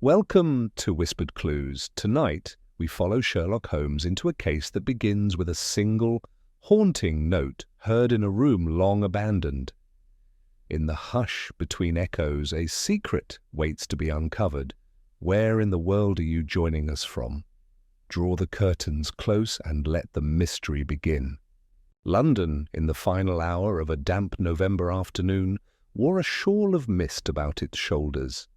Welcome to Whispered Clues. Tonight, we follow Sherlock Holmes into a case that begins with a single, haunting note heard in a room long abandoned. In the hush between echoes, a secret waits to be uncovered. Where in the world are you joining us from? Draw the curtains close and let the mystery begin. London, in the final hour of a damp November afternoon, wore a shawl of mist about its shoulders.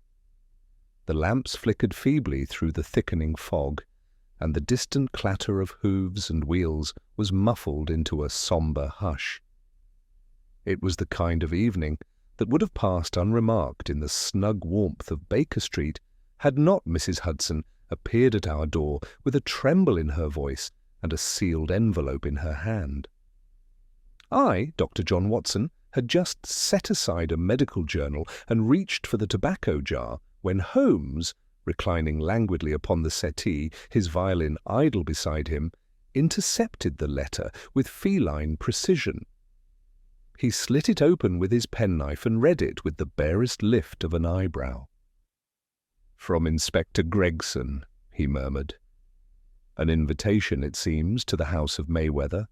The lamps flickered feebly through the thickening fog, and the distant clatter of hooves and wheels was muffled into a sombre hush. It was the kind of evening that would have passed unremarked in the snug warmth of Baker Street had not Mrs. Hudson appeared at our door with a tremble in her voice and a sealed envelope in her hand. I, Dr. John Watson, had just set aside a medical journal and reached for the tobacco jar when Holmes, reclining languidly upon the settee, his violin idle beside him, intercepted the letter with feline precision. He slit it open with his penknife and read it with the barest lift of an eyebrow. "From Inspector Gregson," he murmured. "An invitation, it seems, to the house of Mayweather."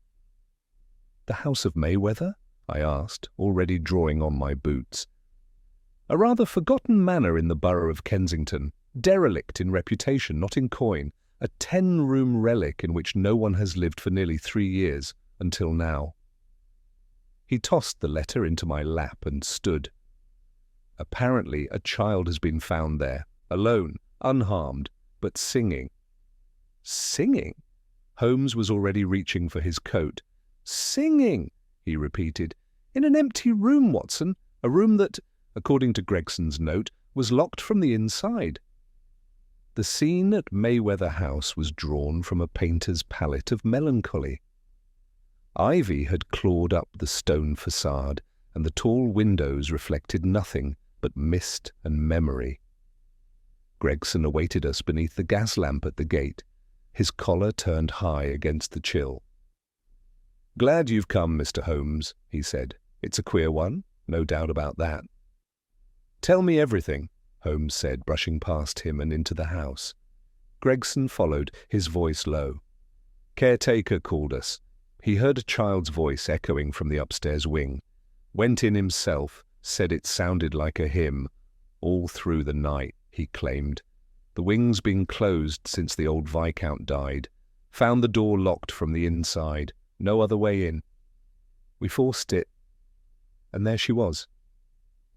"The house of Mayweather?" I asked, already drawing on my boots. "A rather forgotten manor in the borough of Kensington, derelict in reputation, not in coin, a 10-room relic in which no one has lived for nearly 3 years, until now." He tossed the letter into my lap and stood. "Apparently a child has been found there, alone, unharmed, but singing." "Singing?" Holmes was already reaching for his coat. "Singing," he repeated. "In an empty room, Watson, a room that, according to Gregson's note, was locked from the inside." The scene at Mayweather House was drawn from a painter's palette of melancholy. Ivy had clawed up the stone facade, and the tall windows reflected nothing but mist and memory. Gregson awaited us beneath the gas lamp at the gate, his collar turned high against the chill. "Glad you've come, Mr. Holmes," he said. "It's a queer one, no doubt about that." "Tell me everything," Holmes said, brushing past him and into the house. Gregson followed, his voice low. "Caretaker called us. He heard a child's voice echoing from the upstairs wing. Went in himself, said it sounded like a hymn. All through the night, he claimed. The wing's been closed since the old Viscount died. Found the door locked from the inside. No other way in. We forced it. And there she was.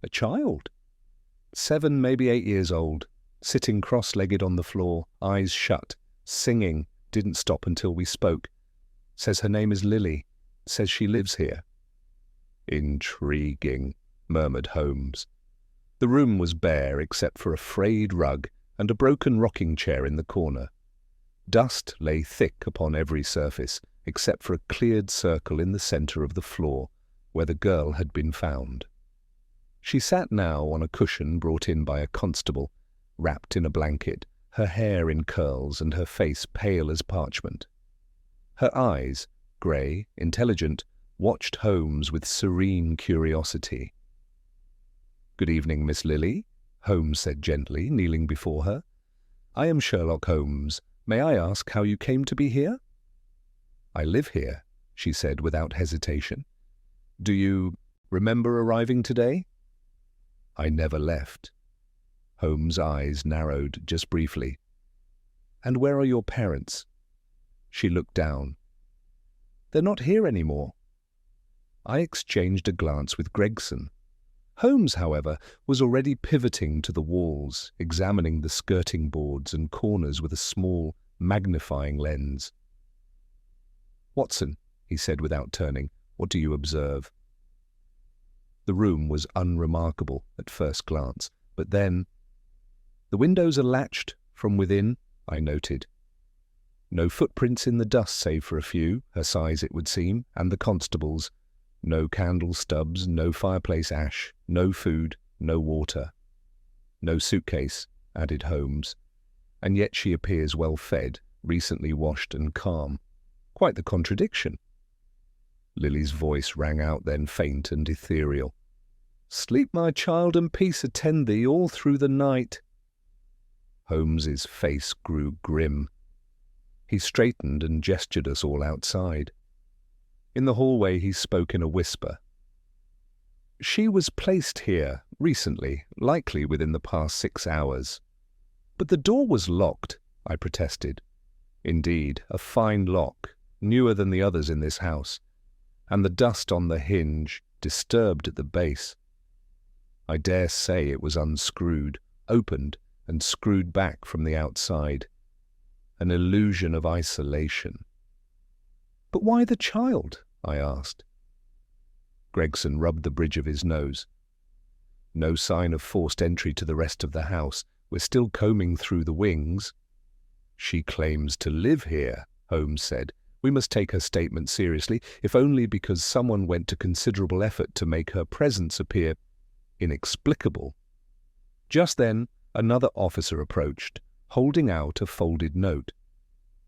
A child. 7, maybe 8 years old, sitting cross-legged on the floor, eyes shut, singing, didn't stop until we spoke. Says her name is Lily. Says she lives here." "Intriguing," murmured Holmes. The room was bare except for a frayed rug and a broken rocking chair in the corner. Dust lay thick upon every surface, except for a cleared circle in the centre of the floor, where the girl had been found. She sat now on a cushion brought in by a constable, wrapped in a blanket, her hair in curls and her face pale as parchment. Her eyes, grey, intelligent, watched Holmes with serene curiosity. "Good evening, Miss Lily," Holmes said gently, kneeling before her. "I am Sherlock Holmes. May I ask how you came to be here?" "I live here," she said without hesitation. "Do you remember arriving today?" "I never left." Holmes' eyes narrowed just briefly. "And where are your parents?" She looked down. "They're not here anymore." I exchanged a glance with Gregson. Holmes, however, was already pivoting to the walls, examining the skirting boards and corners with a small, magnifying lens. "Watson," he said without turning, "what do you observe?" The room was unremarkable at first glance, but then— "The windows are latched from within," I noted. "No footprints in the dust save for a few, her size it would seem, and the constable's. No candle stubs, no fireplace ash, no food, no water. No suitcase," added Holmes. "And yet she appears well fed, recently washed and calm. Quite the contradiction." Lily's voice rang out then, faint and ethereal. "Sleep, my child, and peace attend thee all through the night." Holmes's face grew grim. He straightened and gestured us all outside. In the hallway he spoke in a whisper. "She was placed here recently, likely within the past 6 hours. But the door was locked," I protested. "Indeed, a fine lock, newer than the others in this house, and the dust on the hinge disturbed at the base. I dare say it was unscrewed, opened, and screwed back from the outside. An illusion of isolation." "But why the child?" I asked. Gregson rubbed the bridge of his nose. "No sign of forced entry to the rest of the house. We're still combing through the wings." "She claims to live here," Holmes said. "We must take her statement seriously, if only because someone went to considerable effort to make her presence appear inexplicable." Just then, another officer approached, holding out a folded note.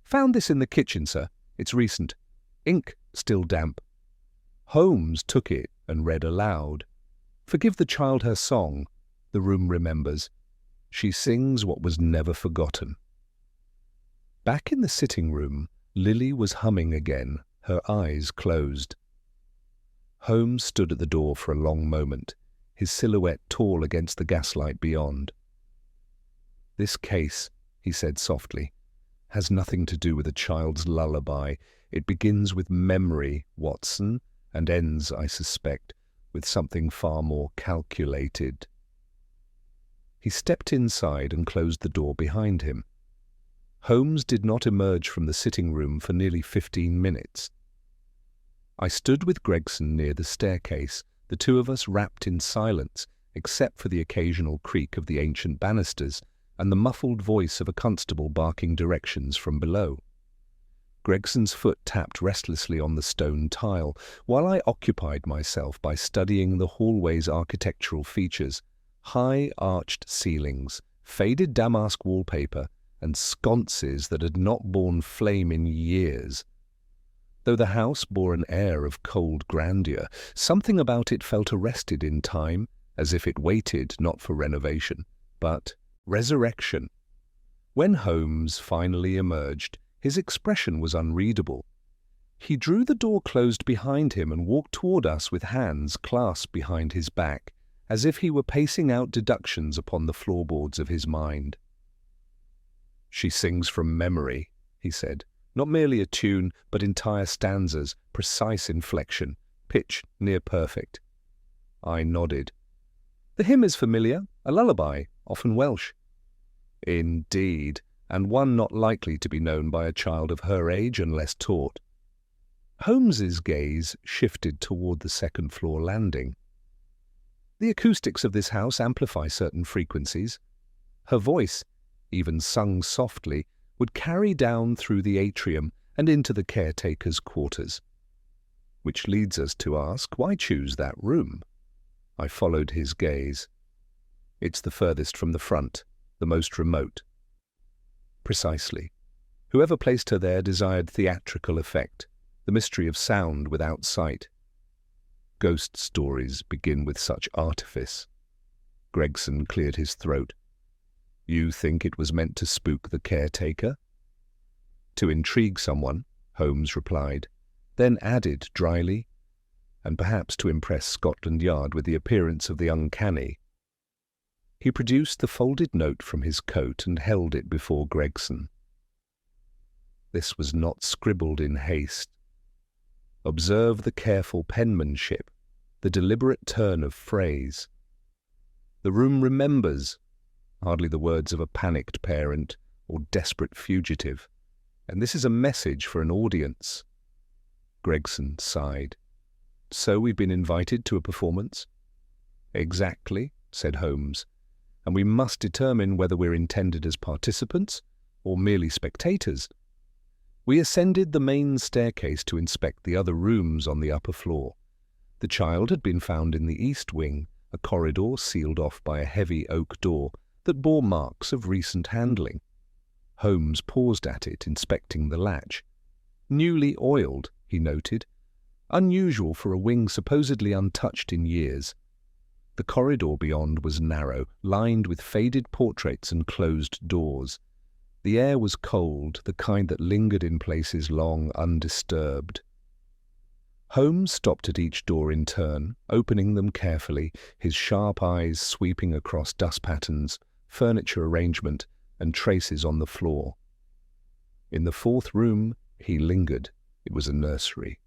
"Found this in the kitchen, sir. It's recent. Ink still damp." Holmes took it and read aloud. "Forgive the child her song. The room remembers. She sings what was never forgotten." Back in the sitting room, Lily was humming again, her eyes closed. Holmes stood at the door for a long moment, his silhouette tall against the gaslight beyond. "This case," he said softly, "has nothing to do with a child's lullaby. It begins with memory, Watson, and ends, I suspect, with something far more calculated." He stepped inside and closed the door behind him. Holmes did not emerge from the sitting room for nearly 15 minutes. I stood with Gregson near the staircase, the two of us wrapped in silence, except for the occasional creak of the ancient banisters and the muffled voice of a constable barking directions from below. Gregson's foot tapped restlessly on the stone tile, while I occupied myself by studying the hallway's architectural features: high arched ceilings, faded damask wallpaper, and sconces that had not borne flame in years. Though the house bore an air of cold grandeur, something about it felt arrested in time, as if it waited not for renovation, but resurrection. When Holmes finally emerged, his expression was unreadable. He drew the door closed behind him and walked toward us with hands clasped behind his back, as if he were pacing out deductions upon the floorboards of his mind. "She sings from memory," he said. "Not merely a tune, but entire stanzas, precise inflection, pitch near perfect." I nodded. "The hymn is familiar, a lullaby, often Welsh." "Indeed, and one not likely to be known by a child of her age unless taught." Holmes's gaze shifted toward the second-floor landing. "The acoustics of this house amplify certain frequencies. Her voice, even sung softly, would carry down through the atrium and into the caretaker's quarters. Which leads us to ask, why choose that room?" I followed his gaze. "It's the furthest from the front, the most remote." "Precisely. Whoever placed her there desired theatrical effect, the mystery of sound without sight. Ghost stories begin with such artifice." Gregson cleared his throat. "You think it was meant to spook the caretaker?" "To intrigue someone," Holmes replied, then added dryly, "and perhaps to impress Scotland Yard with the appearance of the uncanny." He produced the folded note from his coat and held it before Gregson. This was not scribbled in haste. Observe the careful penmanship, the deliberate turn of phrase. "The room remembers," hardly the words of a panicked parent or desperate fugitive. And this is a message for an audience. Gregson sighed. "So we've been invited to a performance?" "Exactly," said Holmes. "And we must determine whether we're intended as participants or merely spectators." We ascended the main staircase to inspect the other rooms on the upper floor. The child had been found in the east wing, a corridor sealed off by a heavy oak door that bore marks of recent handling. Holmes paused at it, inspecting the latch. "Newly oiled," he noted. "Unusual for a wing supposedly untouched in years." The corridor beyond was narrow, lined with faded portraits and closed doors. The air was cold, the kind that lingered in places long undisturbed. Holmes stopped at each door in turn, opening them carefully, his sharp eyes sweeping across dust patterns, furniture arrangement, and traces on the floor. In the fourth room, he lingered. It was a nursery.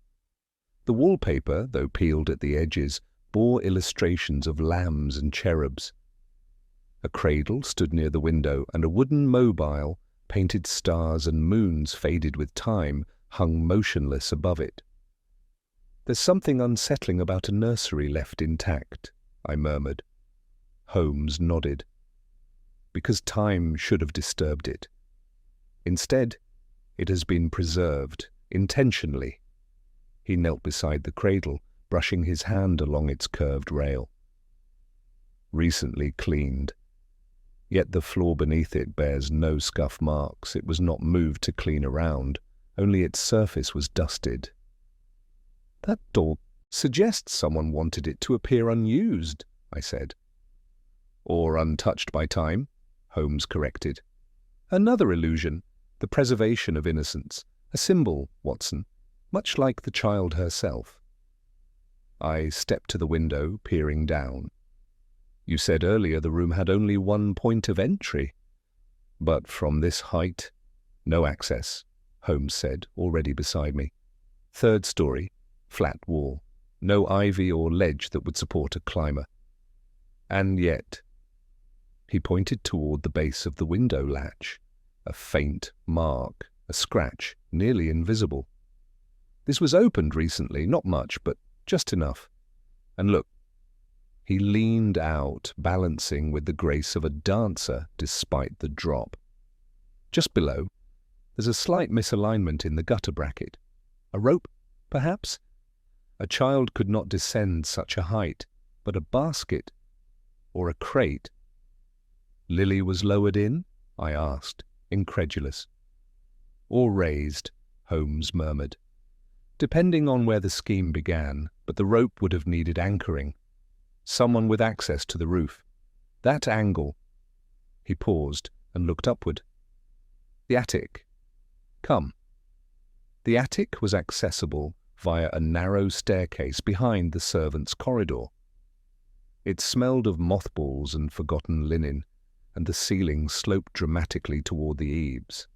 The wallpaper, though peeled at the edges, bore illustrations of lambs and cherubs. A cradle stood near the window, and a wooden mobile, painted stars and moons faded with time, hung motionless above it. "There's something unsettling about a nursery left intact," I murmured. Holmes nodded. "Because time should have disturbed it. Instead, it has been preserved, intentionally." He knelt beside the cradle, brushing his hand along its curved rail. "Recently cleaned. Yet the floor beneath it bears no scuff marks. It was not moved to clean around. Only its surface was dusted." "That door suggests someone wanted it to appear unused," I said. "Or untouched by time," Holmes corrected. "Another illusion, the preservation of innocence. A symbol, Watson, much like the child herself." I stepped to the window, peering down. "You said earlier the room had only one point of entry." "But from this height, no access," Holmes said, already beside me. "Third story, flat wall, no ivy or ledge that would support a climber. And yet—" He pointed toward the base of the window latch. A faint mark, a scratch, nearly invisible. "This was opened recently, not much, but just enough. And look." He leaned out, balancing with the grace of a dancer despite the drop. "Just below, there's a slight misalignment in the gutter bracket. A rope, perhaps? A child could not descend such a height, but a basket or a crate." "Lily was lowered in?" I asked, incredulous. "Or raised," Holmes murmured. "Depending on where the scheme began, but the rope would have needed anchoring. Someone with access to the roof. That angle—" He paused and looked upward. "The attic. Come." The attic was accessible via a narrow staircase behind the servants' corridor. It smelled of mothballs and forgotten linen, and the ceiling sloped dramatically toward the eaves.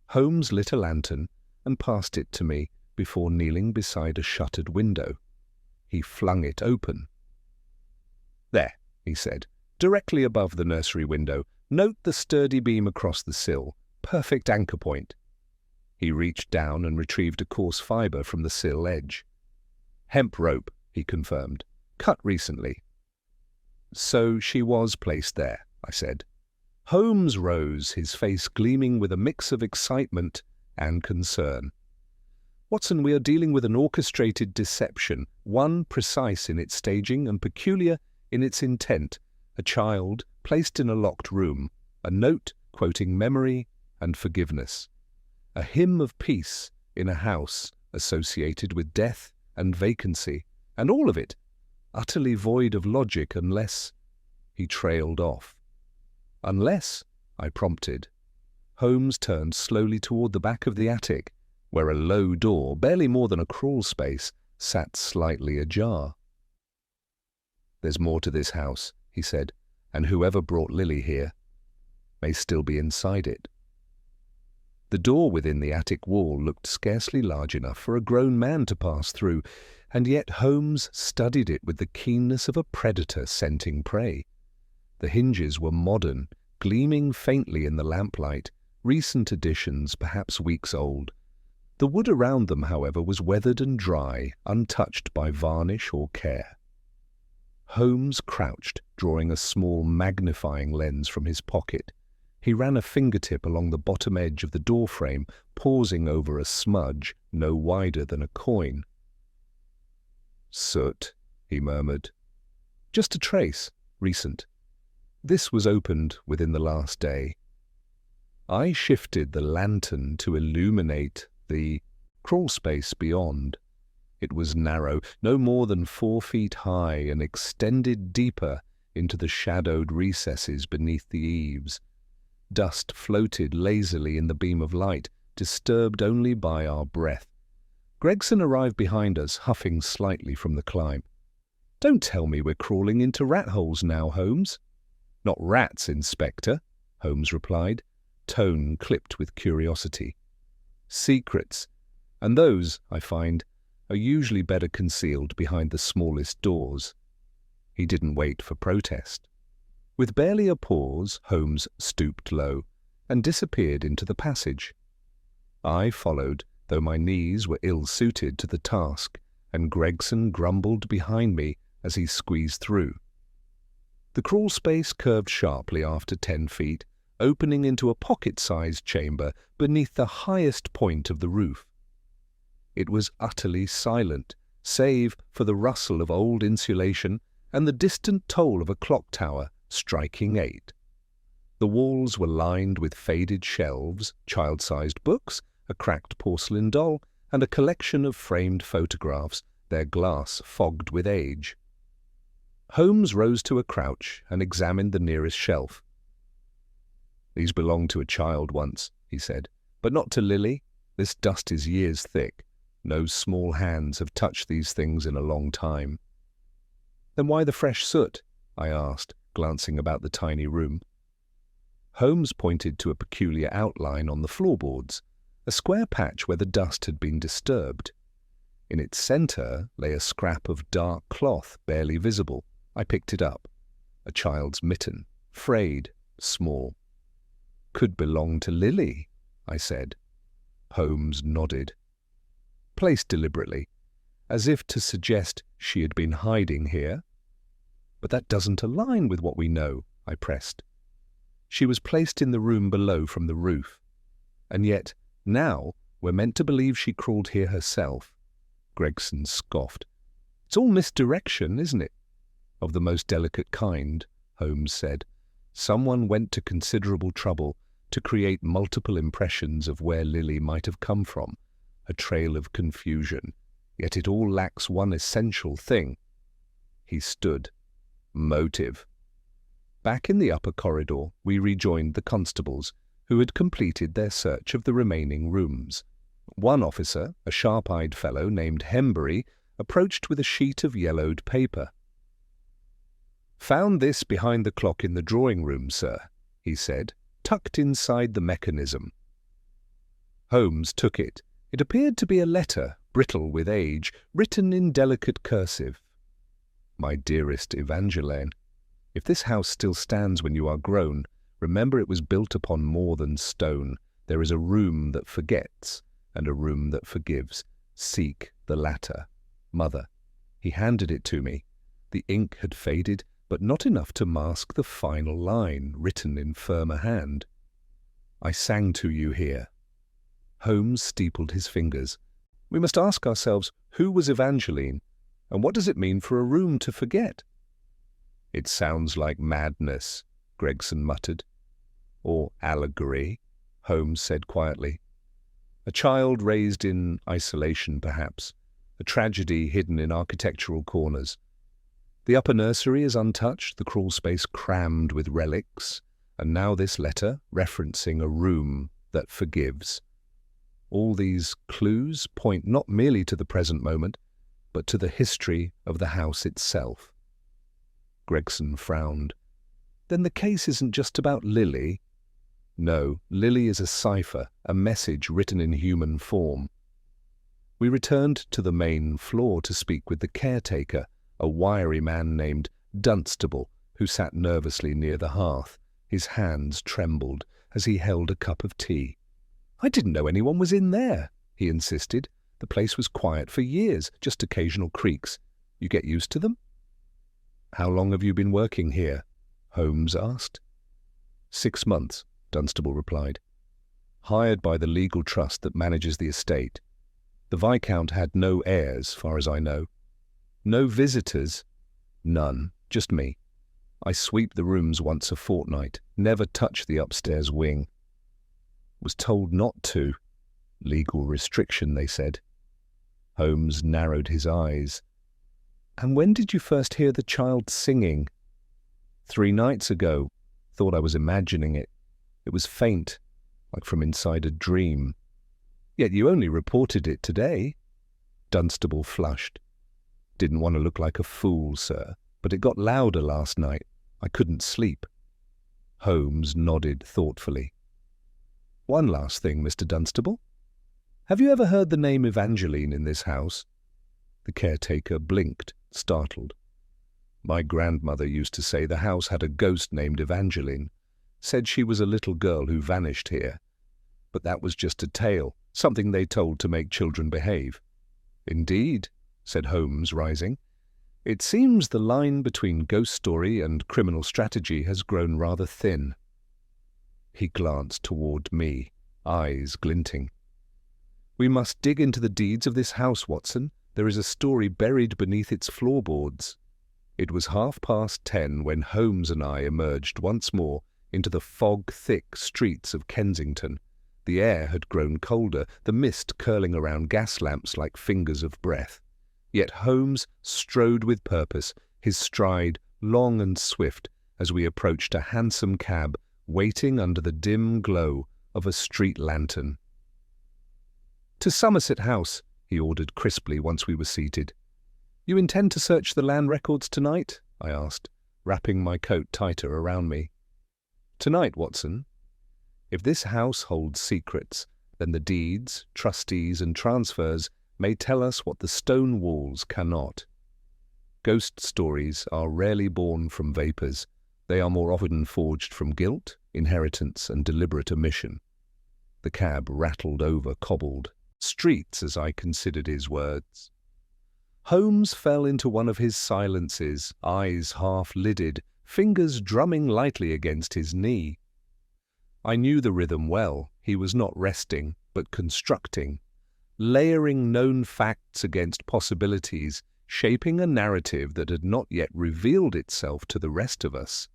Holmes lit a lantern and passed it to me before kneeling beside a shuttered window. He flung it open. "There," he said, "directly above the nursery window. Note the sturdy beam across the sill. Perfect anchor point." He reached down and retrieved a coarse fibre from the sill edge. "Hemp rope," he confirmed. "Cut recently." "So she was placed there," I said. Holmes rose, his face gleaming with a mix of excitement and concern. "Watson, we are dealing with an orchestrated deception, one precise in its staging and peculiar in its intent. A child placed in a locked room, a note quoting memory and forgiveness. A hymn of peace in a house associated with death and vacancy, and all of it utterly void of logic unless—" He trailed off. "Unless," I prompted. Holmes turned slowly toward the back of the attic, where a low door, barely more than a crawl space, sat slightly ajar. "There's more to this house," he said, "and whoever brought Lily here may still be inside it." The door within the attic wall looked scarcely large enough for a grown man to pass through, and yet Holmes studied it with the keenness of a predator scenting prey. The hinges were modern, gleaming faintly in the lamplight, recent additions, perhaps weeks old. The wood around them, however, was weathered and dry, untouched by varnish or care. Holmes crouched, drawing a small magnifying lens from his pocket. He ran a fingertip along the bottom edge of the doorframe, pausing over a smudge no wider than a coin. "Soot," he murmured. "Just a trace, recent. This was opened within the last day." I shifted the lantern to illuminate the crawl space beyond. It was narrow, no more than 4 feet high, and extended deeper into the shadowed recesses beneath the eaves. Dust floated lazily in the beam of light, disturbed only by our breath. Gregson arrived behind us, huffing slightly from the climb. "Don't tell me we're crawling into rat holes now, Holmes." "Not rats, Inspector," Holmes replied, tone clipped with curiosity. "Secrets, and those, I find, are usually better concealed behind the smallest doors." He didn't wait for protest. With barely a pause, Holmes stooped low and disappeared into the passage. I followed, though my knees were ill-suited to the task, and Gregson grumbled behind me as he squeezed through. The crawl space curved sharply after 10 feet, opening into a pocket-sized chamber beneath the highest point of the roof. It was utterly silent, save for the rustle of old insulation and the distant toll of a clock tower striking 8. The walls were lined with faded shelves, child-sized books, a cracked porcelain doll, and a collection of framed photographs, their glass fogged with age. Holmes rose to a crouch and examined the nearest shelf. "These belonged to a child once," he said, "but not to Lily. This dust is years thick. No small hands have touched these things in a long time." "Then why the fresh soot?" I asked, glancing about the tiny room. Holmes pointed to a peculiar outline on the floorboards, a square patch where the dust had been disturbed. In its center lay a scrap of dark cloth, barely visible. I picked it up. A child's mitten, frayed, small. "Could belong to Lily," I said. Holmes nodded. "Placed deliberately, as if to suggest she had been hiding here." "But that doesn't align with what we know," I pressed. "She was placed in the room below from the roof. And yet, now, we're meant to believe she crawled here herself." Gregson scoffed. "It's all misdirection, isn't it?" "Of the most delicate kind," Holmes said. "Someone went to considerable trouble to create multiple impressions of where Lily might have come from, a trail of confusion, yet it all lacks one essential thing." He stood. "Motive." Back in the upper corridor, we rejoined the constables, who had completed their search of the remaining rooms. One officer, a sharp-eyed fellow named Hembury, approached with a sheet of yellowed paper. "Found this behind the clock in the drawing-room, sir," he said, "tucked inside the mechanism." Holmes took it. It appeared to be a letter, brittle with age, written in delicate cursive. "My dearest Evangeline, if this house still stands when you are grown, remember it was built upon more than stone. There is a room that forgets and a room that forgives. Seek the latter. Mother." He handed it to me. The ink had faded, but not enough to mask the final line, written in firmer hand. "I sang to you here." Holmes steepled his fingers. "We must ask ourselves, who was Evangeline, and what does it mean for a room to forget?" "It sounds like madness," Gregson muttered. "Or allegory," Holmes said quietly. "A child raised in isolation, perhaps. A tragedy hidden in architectural corners. The upper nursery is untouched, the crawl space crammed with relics, and now this letter referencing a room that forgives. All these clues point not merely to the present moment, but to the history of the house itself." Gregson frowned. "Then the case isn't just about Lily?" "No, Lily is a cipher, a message written in human form." We returned to the main floor to speak with the caretaker, a wiry man named Dunstable, who sat nervously near the hearth. His hands trembled as he held a cup of tea. "I didn't know anyone was in there," he insisted. "The place was quiet for years, just occasional creaks. You get used to them?" "How long have you been working here?" Holmes asked. 6 months, Dunstable replied. "Hired by the legal trust that manages the estate. The Viscount had no heirs, far as I know." "No visitors?" "None, just me. I sweep the rooms once a fortnight, never touch the upstairs wing." "Was told not to. Legal restriction, they said." Holmes narrowed his eyes. "And when did you first hear the child singing?" "3 nights ago. Thought I was imagining it. It was faint, like from inside a dream." "Yet you only reported it today." Dunstable flushed. "Didn't want to look like a fool, sir, but it got louder last night. I couldn't sleep." Holmes nodded thoughtfully. "One last thing, Mr. Dunstable. Have you ever heard the name Evangeline in this house?" The caretaker blinked, startled. "My grandmother used to say the house had a ghost named Evangeline. Said she was a little girl who vanished here. But that was just a tale, something they told to make children behave." "Indeed," said Holmes, rising. "It seems the line between ghost story and criminal strategy has grown rather thin." He glanced toward me, eyes glinting. "We must dig into the deeds of this house, Watson. There is a story buried beneath its floorboards." It was 10:30 when Holmes and I emerged once more into the fog-thick streets of Kensington. The air had grown colder, the mist curling around gas lamps like fingers of breath. Yet Holmes strode with purpose, his stride long and swift, as we approached a hansom cab waiting under the dim glow of a street lantern. "To Somerset House," he ordered crisply once we were seated. "You intend to search the land records tonight?" I asked, wrapping my coat tighter around me. "Tonight, Watson. If this house holds secrets, then the deeds, trustees, and transfers may tell us what the stone walls cannot. Ghost stories are rarely born from vapours. They are more often forged from guilt, inheritance, and deliberate omission." The cab rattled over cobbled streets as I considered his words. Holmes fell into one of his silences, eyes half-lidded, fingers drumming lightly against his knee. I knew the rhythm well. He was not resting, but constructing, layering known facts against possibilities, shaping a narrative that had not yet revealed itself to the rest of us.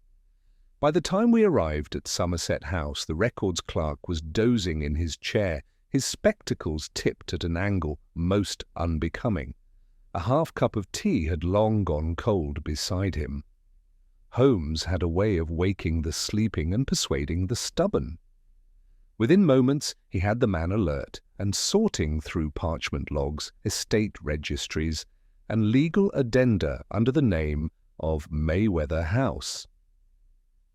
By the time we arrived at Somerset House, the records clerk was dozing in his chair, his spectacles tipped at an angle most unbecoming. A half-cup of tea had long gone cold beside him. Holmes had a way of waking the sleeping and persuading the stubborn. Within moments he had the man alert and sorting through parchment logs, estate registries, and legal addenda under the name of Mayweather House.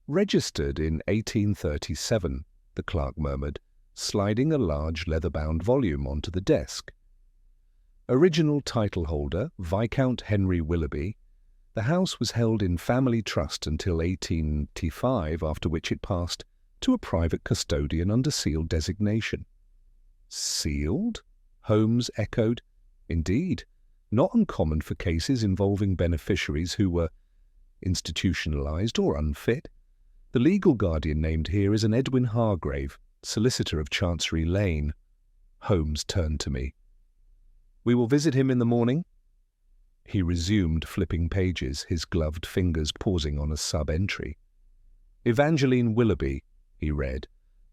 "Registered in 1837, the clerk murmured, sliding a large leather-bound volume onto the desk. "Original title holder, Viscount Henry Willoughby. The house was held in family trust until 1885, after which it passed to a private custodian under sealed designation." "Sealed?" Holmes echoed. "Indeed, not uncommon for cases involving beneficiaries who were institutionalized or unfit. The legal guardian named here is an Edwin Hargrave, solicitor of Chancery Lane." Holmes turned to me. "We will visit him in the morning?" He resumed flipping pages, his gloved fingers pausing on a sub-entry. "Evangeline Willoughby," he read.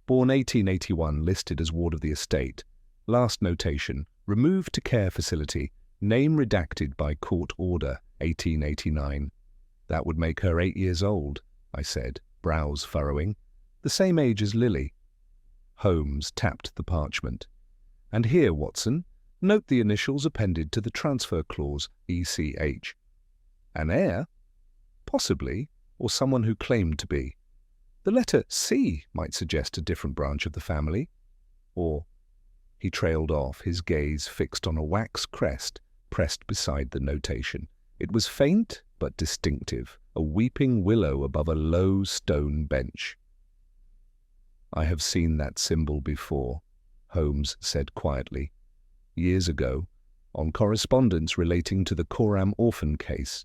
"Born 1881, listed as ward of the estate. Last notation, removed to care facility. Name redacted by court order, 1889. "That would make her 8 years old," I said, brows furrowing. "The same age as Lily." Holmes tapped the parchment. "And here, Watson, note the initials appended to the transfer clause, ECH. An heir? Possibly, or someone who claimed to be. The letter C might suggest a different branch of the family. Or—" He trailed off, his gaze fixed on a wax crest pressed beside the notation. It was faint but distinctive, a weeping willow above a low stone bench. "I have seen that symbol before," Holmes said quietly. "Years ago, on correspondence relating to the Coram orphan case."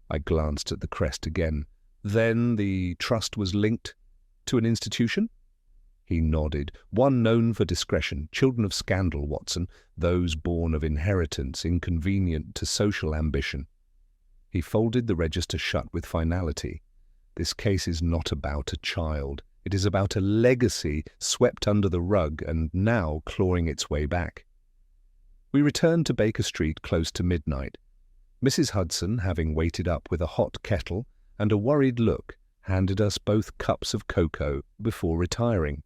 I glanced at the crest again. "Then the trust was linked to an institution?" He nodded. "One known for discretion. Children of scandal, Watson. Those born of inheritance, inconvenient to social ambition." He folded the register shut with finality. "This case is not about a child. It is about a legacy swept under the rug and now clawing its way back." We returned to Baker Street close to midnight. Mrs. Hudson, having waited up with a hot kettle and a worried look, handed us both cups of cocoa before retiring.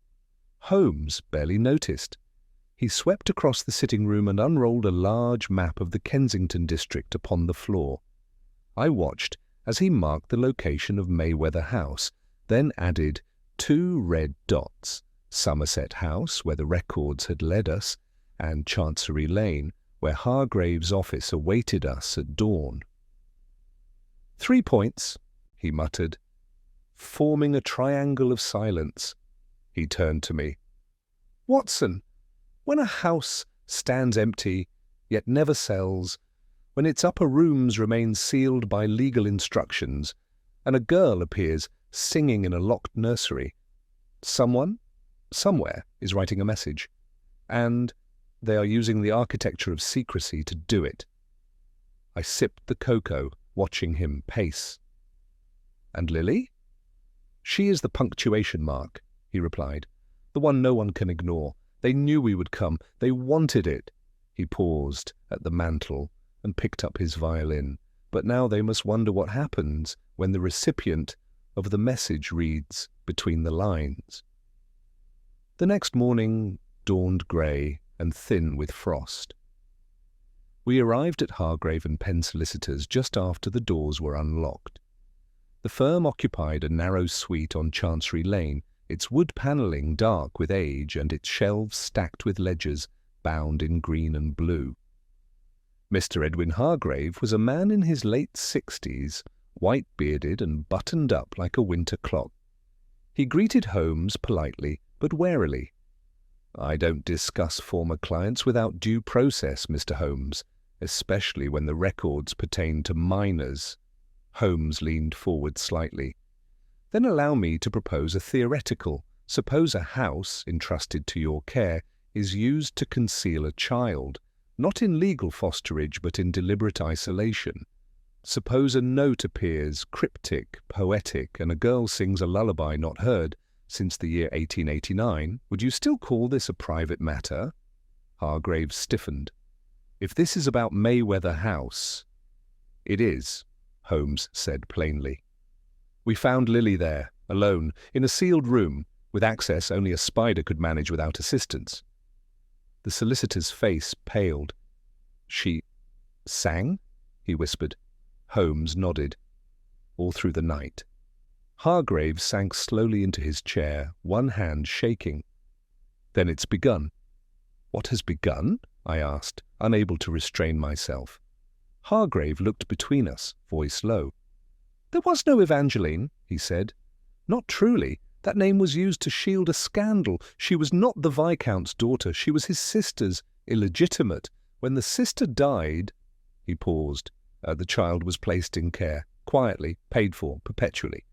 Holmes barely noticed. He swept across the sitting room and unrolled a large map of the Kensington district upon the floor. I watched as he marked the location of Mayweather House, then added 2 red dots, Somerset House, where the records had led us, and Chancery Lane, where Hargrave's office awaited us at dawn. 3 points, he muttered, forming a triangle of silence. He turned to me. Watson, when a house stands empty, yet never sells, when its upper rooms remain sealed by legal instructions, and a girl appears singing in a locked nursery, someone, somewhere, is writing a message, and they are using the architecture of secrecy to do it. I sipped the cocoa, watching him pace. And Lily? She is the punctuation mark, he replied, the one no one can ignore. They knew we would come. They wanted it. He paused at the mantel and picked up his violin. But now they must wonder what happens when the recipient of the message reads between the lines. The next morning dawned grey and thin with frost. We arrived at Hargrave and Penn Solicitors just after the doors were unlocked. The firm occupied a narrow suite on Chancery Lane, its wood panelling dark with age and its shelves stacked with ledgers bound in green and blue. Mr. Edwin Hargrave was a man in his late 60s, white-bearded and buttoned up like a winter clock. He greeted Holmes politely but warily. "I don't discuss former clients without due process, Mr. Holmes, especially when the records pertain to minors." Holmes leaned forward slightly. "Then allow me to propose a theoretical. Suppose a house, entrusted to your care, is used to conceal a child, not in legal fosterage but in deliberate isolation. Suppose a note appears, cryptic, poetic, and a girl sings a lullaby not heard since the year 1889. Would you still call this a private matter?" Hargrave stiffened. "If this is about Mayweather House—" "It is," Holmes said plainly. "We found Lily there, alone, in a sealed room, with access only a spider could manage without assistance." The solicitor's face paled. "She sang?" he whispered. Holmes nodded. "All through the night." Hargrave sank slowly into his chair, one hand shaking. "Then it's begun." "What has begun?" I asked, unable to restrain myself. Hargrave looked between us, voice low. "There was no Evangeline," he said. "Not truly. That name was used to shield a scandal. She was not the Viscount's daughter. She was his sister's, illegitimate. When the sister died—" He paused. The child was placed in care, quietly, paid for, perpetually.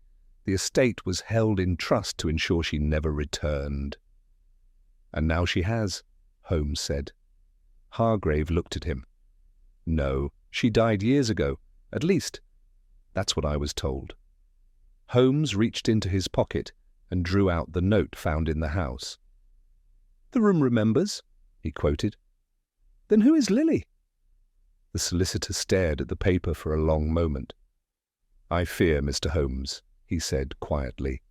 The estate was held in trust to ensure she never returned. "And now she has," Holmes said. Hargrave looked at him. "No, she died years ago. At least, that's what I was told." Holmes reached into his pocket and drew out the note found in the house. "The room remembers," he quoted. "Then who is Lily?" The solicitor stared at the paper for a long moment. "I fear, Mr. Holmes," he said quietly,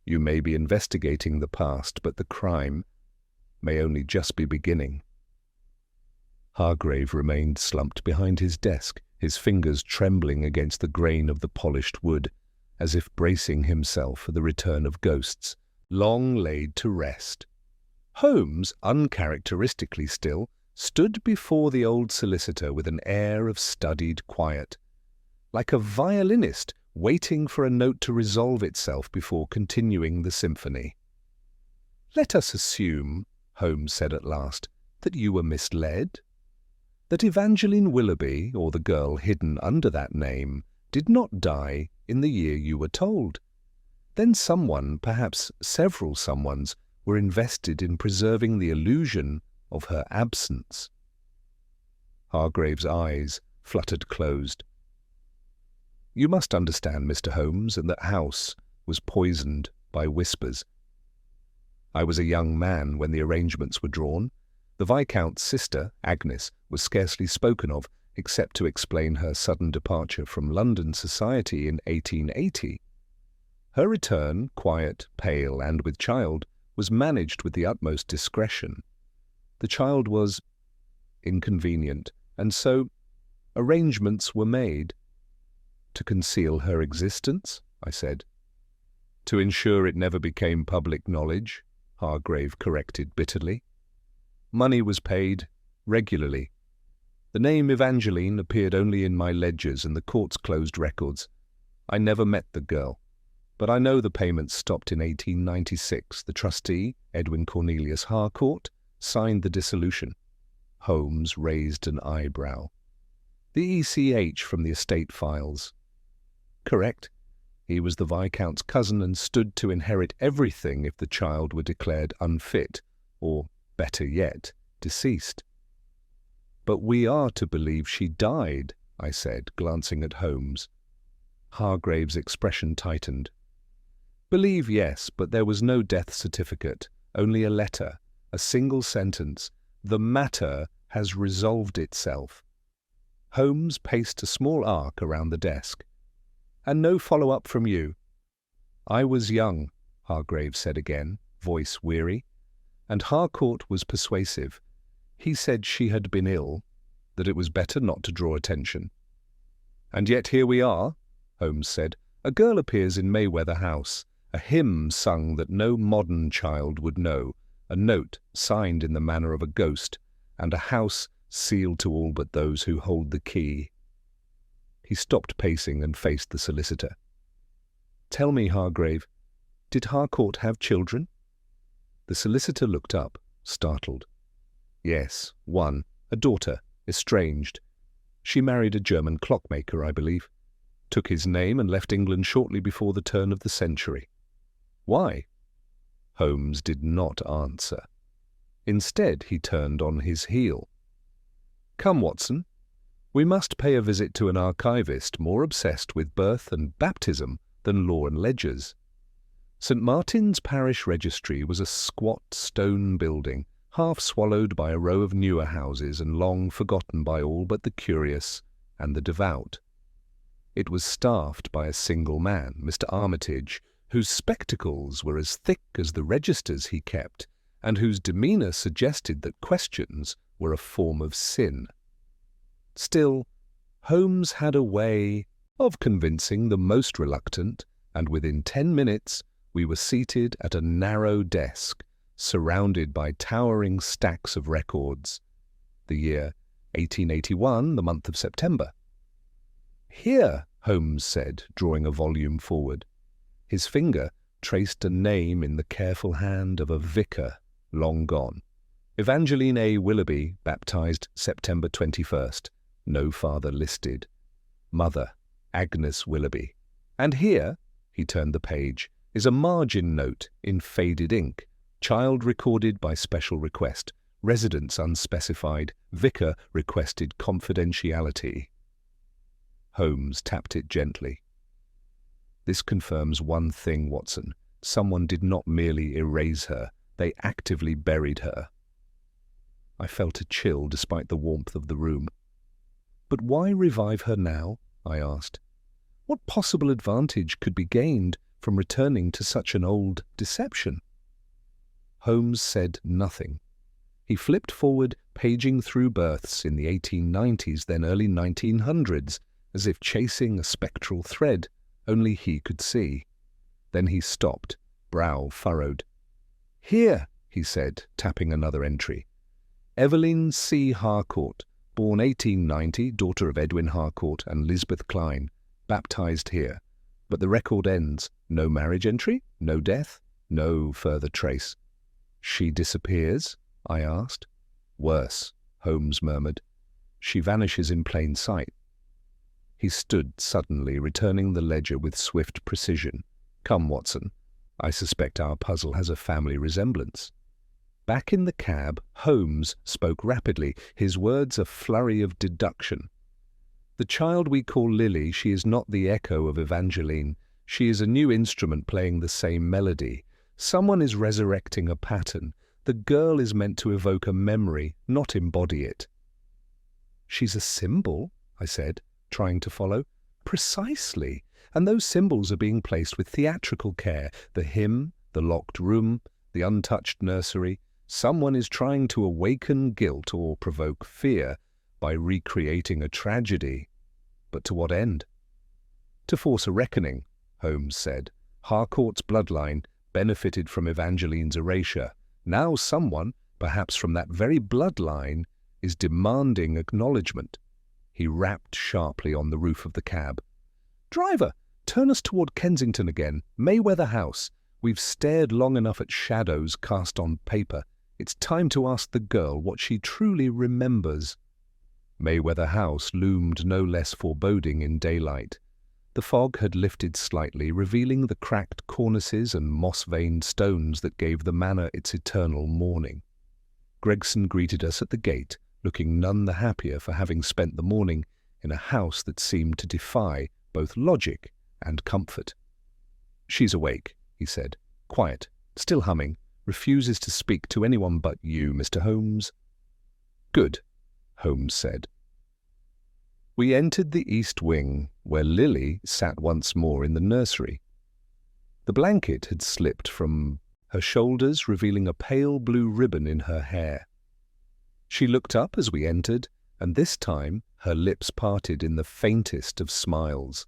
"you may be investigating the past, but the crime may only just be beginning." Hargrave remained slumped behind his desk, his fingers trembling against the grain of the polished wood, as if bracing himself for the return of ghosts, long laid to rest. Holmes, uncharacteristically still, stood before the old solicitor with an air of studied quiet, like a violinist waiting for a note to resolve itself before continuing the symphony. "Let us assume," Holmes said at last, "that you were misled, that Evangeline Willoughby, or the girl hidden under that name, did not die in the year you were told. Then someone, perhaps several someones, were invested in preserving the illusion of her absence." Hargrave's eyes fluttered closed. "You must understand, Mr. Holmes, and that house was poisoned by whispers. I was a young man when the arrangements were drawn. The Viscount's sister, Agnes, was scarcely spoken of except to explain her sudden departure from London society in 1880. Her return, quiet, pale, and with child, was managed with the utmost discretion. The child was inconvenient, and so arrangements were made. To conceal her existence, I said. To ensure it never became public knowledge, Hargrave corrected bitterly. Money was paid regularly. The name Evangeline appeared only in my ledgers and the court's closed records. I never met the girl, but I know the payments stopped in 1896. The trustee, Edwin Cornelius Harcourt, signed the dissolution. Holmes raised an eyebrow. The ECH from the estate files. Correct. He was the Viscount's cousin and stood to inherit everything if the child were declared unfit, or, better yet, deceased. But we are to believe she died, I said, glancing at Holmes. Hargrave's expression tightened. Believe, yes, but there was no death certificate, only a letter, a single sentence. The matter has resolved itself. Holmes paced a small arc around the desk. And no follow-up from you. I was young, Hargrave said again, voice weary, and Harcourt was persuasive. He said she had been ill, that it was better not to draw attention. And yet here we are, Holmes said. A girl appears in Mayweather House, a hymn sung that no modern child would know, a note signed in the manner of a ghost, and a house sealed to all but those who hold the key. He stopped pacing and faced the solicitor. Tell me, Hargrave, did Harcourt have children? The solicitor looked up, startled. Yes, one, a daughter, estranged. She married a German clockmaker, I believe. Took his name and left England shortly before the turn of the century. Why? Holmes did not answer. Instead, he turned on his heel. Come, Watson. We must pay a visit to an archivist more obsessed with birth and baptism than law and ledgers. St. Martin's Parish Registry was a squat stone building, half swallowed by a row of newer houses and long forgotten by all but the curious and the devout. It was staffed by a single man, Mr. Armitage, whose spectacles were as thick as the registers he kept, and whose demeanour suggested that questions were a form of sin. Still, Holmes had a way of convincing the most reluctant, and within 10 minutes we were seated at a narrow desk, surrounded by towering stacks of records. The year 1881, the month of September. Here, Holmes said, drawing a volume forward. His finger traced a name in the careful hand of a vicar long gone. Evangeline A. Willoughby, baptized September 21st. No father listed. Mother, Agnes Willoughby. And here, he turned the page, is a margin note in faded ink. Child recorded by special request. Residence unspecified. Vicar requested confidentiality. Holmes tapped it gently. This confirms one thing, Watson. Someone did not merely erase her. They actively buried her. I felt a chill despite the warmth of the room. But why revive her now? I asked. What possible advantage could be gained from returning to such an old deception? Holmes said nothing. He flipped forward, paging through births in the 1890s, then early 1900s, as if chasing a spectral thread only he could see. Then he stopped, brow furrowed. Here, he said, tapping another entry. Evelyn C. Harcourt, born 1890, daughter of Edwin Harcourt and Lisbeth Klein, baptized here. But the record ends. No marriage entry, no death, no further trace. She disappears? I asked. Worse, Holmes murmured. She vanishes in plain sight. He stood suddenly, returning the ledger with swift precision. Come, Watson. I suspect our puzzle has a family resemblance. Back in the cab, Holmes spoke rapidly, his words a flurry of deduction. The child we call Lily, she is not the echo of Evangeline. She is a new instrument playing the same melody. Someone is resurrecting a pattern. The girl is meant to evoke a memory, not embody it. She's a symbol, I said, trying to follow. Precisely. And those symbols are being placed with theatrical care. The hymn, the locked room, the untouched nursery. Someone is trying to awaken guilt or provoke fear by recreating a tragedy. But to what end? To force a reckoning, Holmes said. Harcourt's bloodline benefited from Evangeline's erasure. Now someone, perhaps from that very bloodline, is demanding acknowledgement. He rapped sharply on the roof of the cab. "Driver, turn us toward Kensington again, Mayweather House. We've stared long enough at shadows cast on paper. It's time to ask the girl what she truly remembers." Mayweather House loomed no less foreboding in daylight. The fog had lifted slightly, revealing the cracked cornices and moss-veined stones that gave the manor its eternal mourning. Gregson greeted us at the gate, looking none the happier for having spent the morning in a house that seemed to defy both logic and comfort. "She's awake," he said. "Quiet, still humming, refuses to speak to anyone but you, Mr. Holmes." "Good," Holmes said. We entered the east wing, where Lily sat once more in the nursery. The blanket had slipped from her shoulders, revealing a pale blue ribbon in her hair. She looked up as we entered, and this time her lips parted in the faintest of smiles.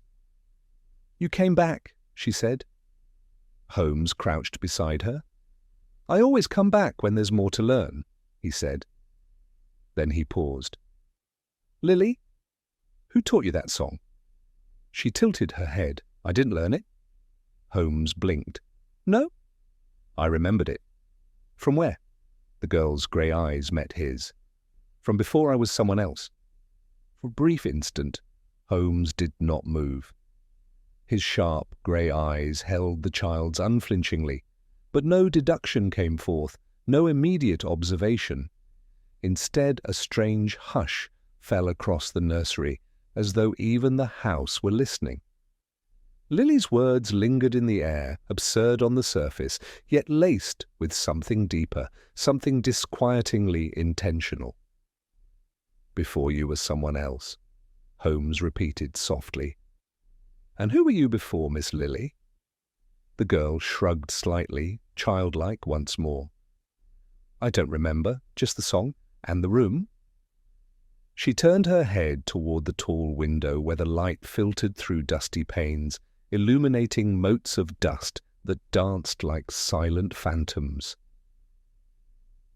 "You came back," she said. Holmes crouched beside her. "I always come back when there's more to learn," he said. Then he paused. "Lily, who taught you that song?" She tilted her head. "I didn't learn it." Holmes blinked. "No?" I remembered it. "From where?" The girl's grey eyes met his. "From before I was someone else." For a brief instant, Holmes did not move. His sharp grey eyes held the child's unflinchingly, but no deduction came forth, no immediate observation. Instead, a strange hush fell across the nursery, as though even the house were listening. Lily's words lingered in the air, absurd on the surface, yet laced with something deeper, something disquietingly intentional. "Before you were someone else," Holmes repeated softly. "And who were you before, Miss Lily?" The girl shrugged slightly, childlike once more. "I don't remember, just the song and the room." She turned her head toward the tall window where the light filtered through dusty panes, illuminating motes of dust that danced like silent phantoms.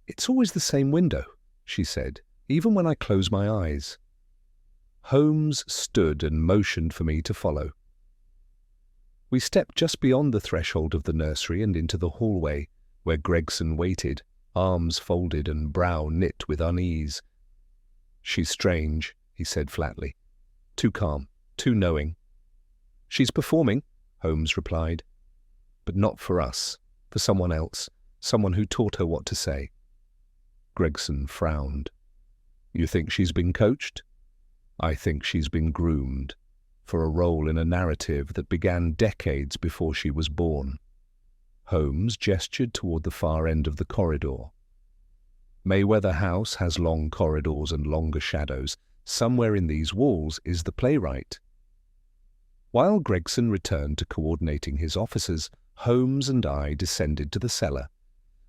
"It's always the same window," she said, "even when I close my eyes." Holmes stood and motioned for me to follow. We stepped just beyond the threshold of the nursery and into the hallway, where Gregson waited, arms folded and brow knit with unease. "She's strange," he said flatly. "Too calm, too knowing." "She's performing," Holmes replied. "But not for us, for someone else, someone who taught her what to say." Gregson frowned. "You think she's been coached?" "I think she's been groomed for a role in a narrative that began decades before she was born." Holmes gestured toward the far end of the corridor. "Mayweather House has long corridors and longer shadows. Somewhere in these walls is the playwright." While Gregson returned to coordinating his officers, Holmes and I descended to the cellar.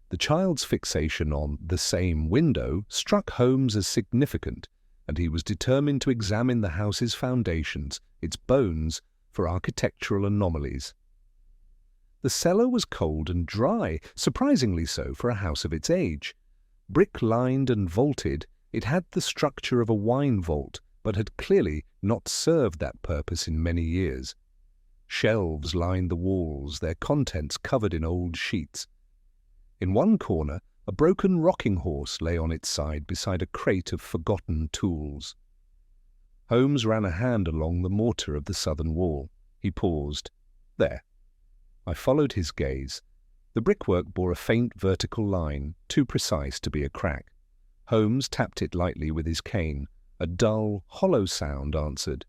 The child's fixation on the same window struck Holmes as significant, and he was determined to examine the house's foundations, its bones, for architectural anomalies. The cellar was cold and dry, surprisingly so for a house of its age. Brick-lined and vaulted, it had the structure of a wine vault, but had clearly not served that purpose in many years. Shelves lined the walls, their contents covered in old sheets. In one corner, a broken rocking horse lay on its side beside a crate of forgotten tools. Holmes ran a hand along the mortar of the southern wall. He paused. "There." I followed his gaze. The brickwork bore a faint vertical line, too precise to be a crack. Holmes tapped it lightly with his cane. A dull, hollow sound answered.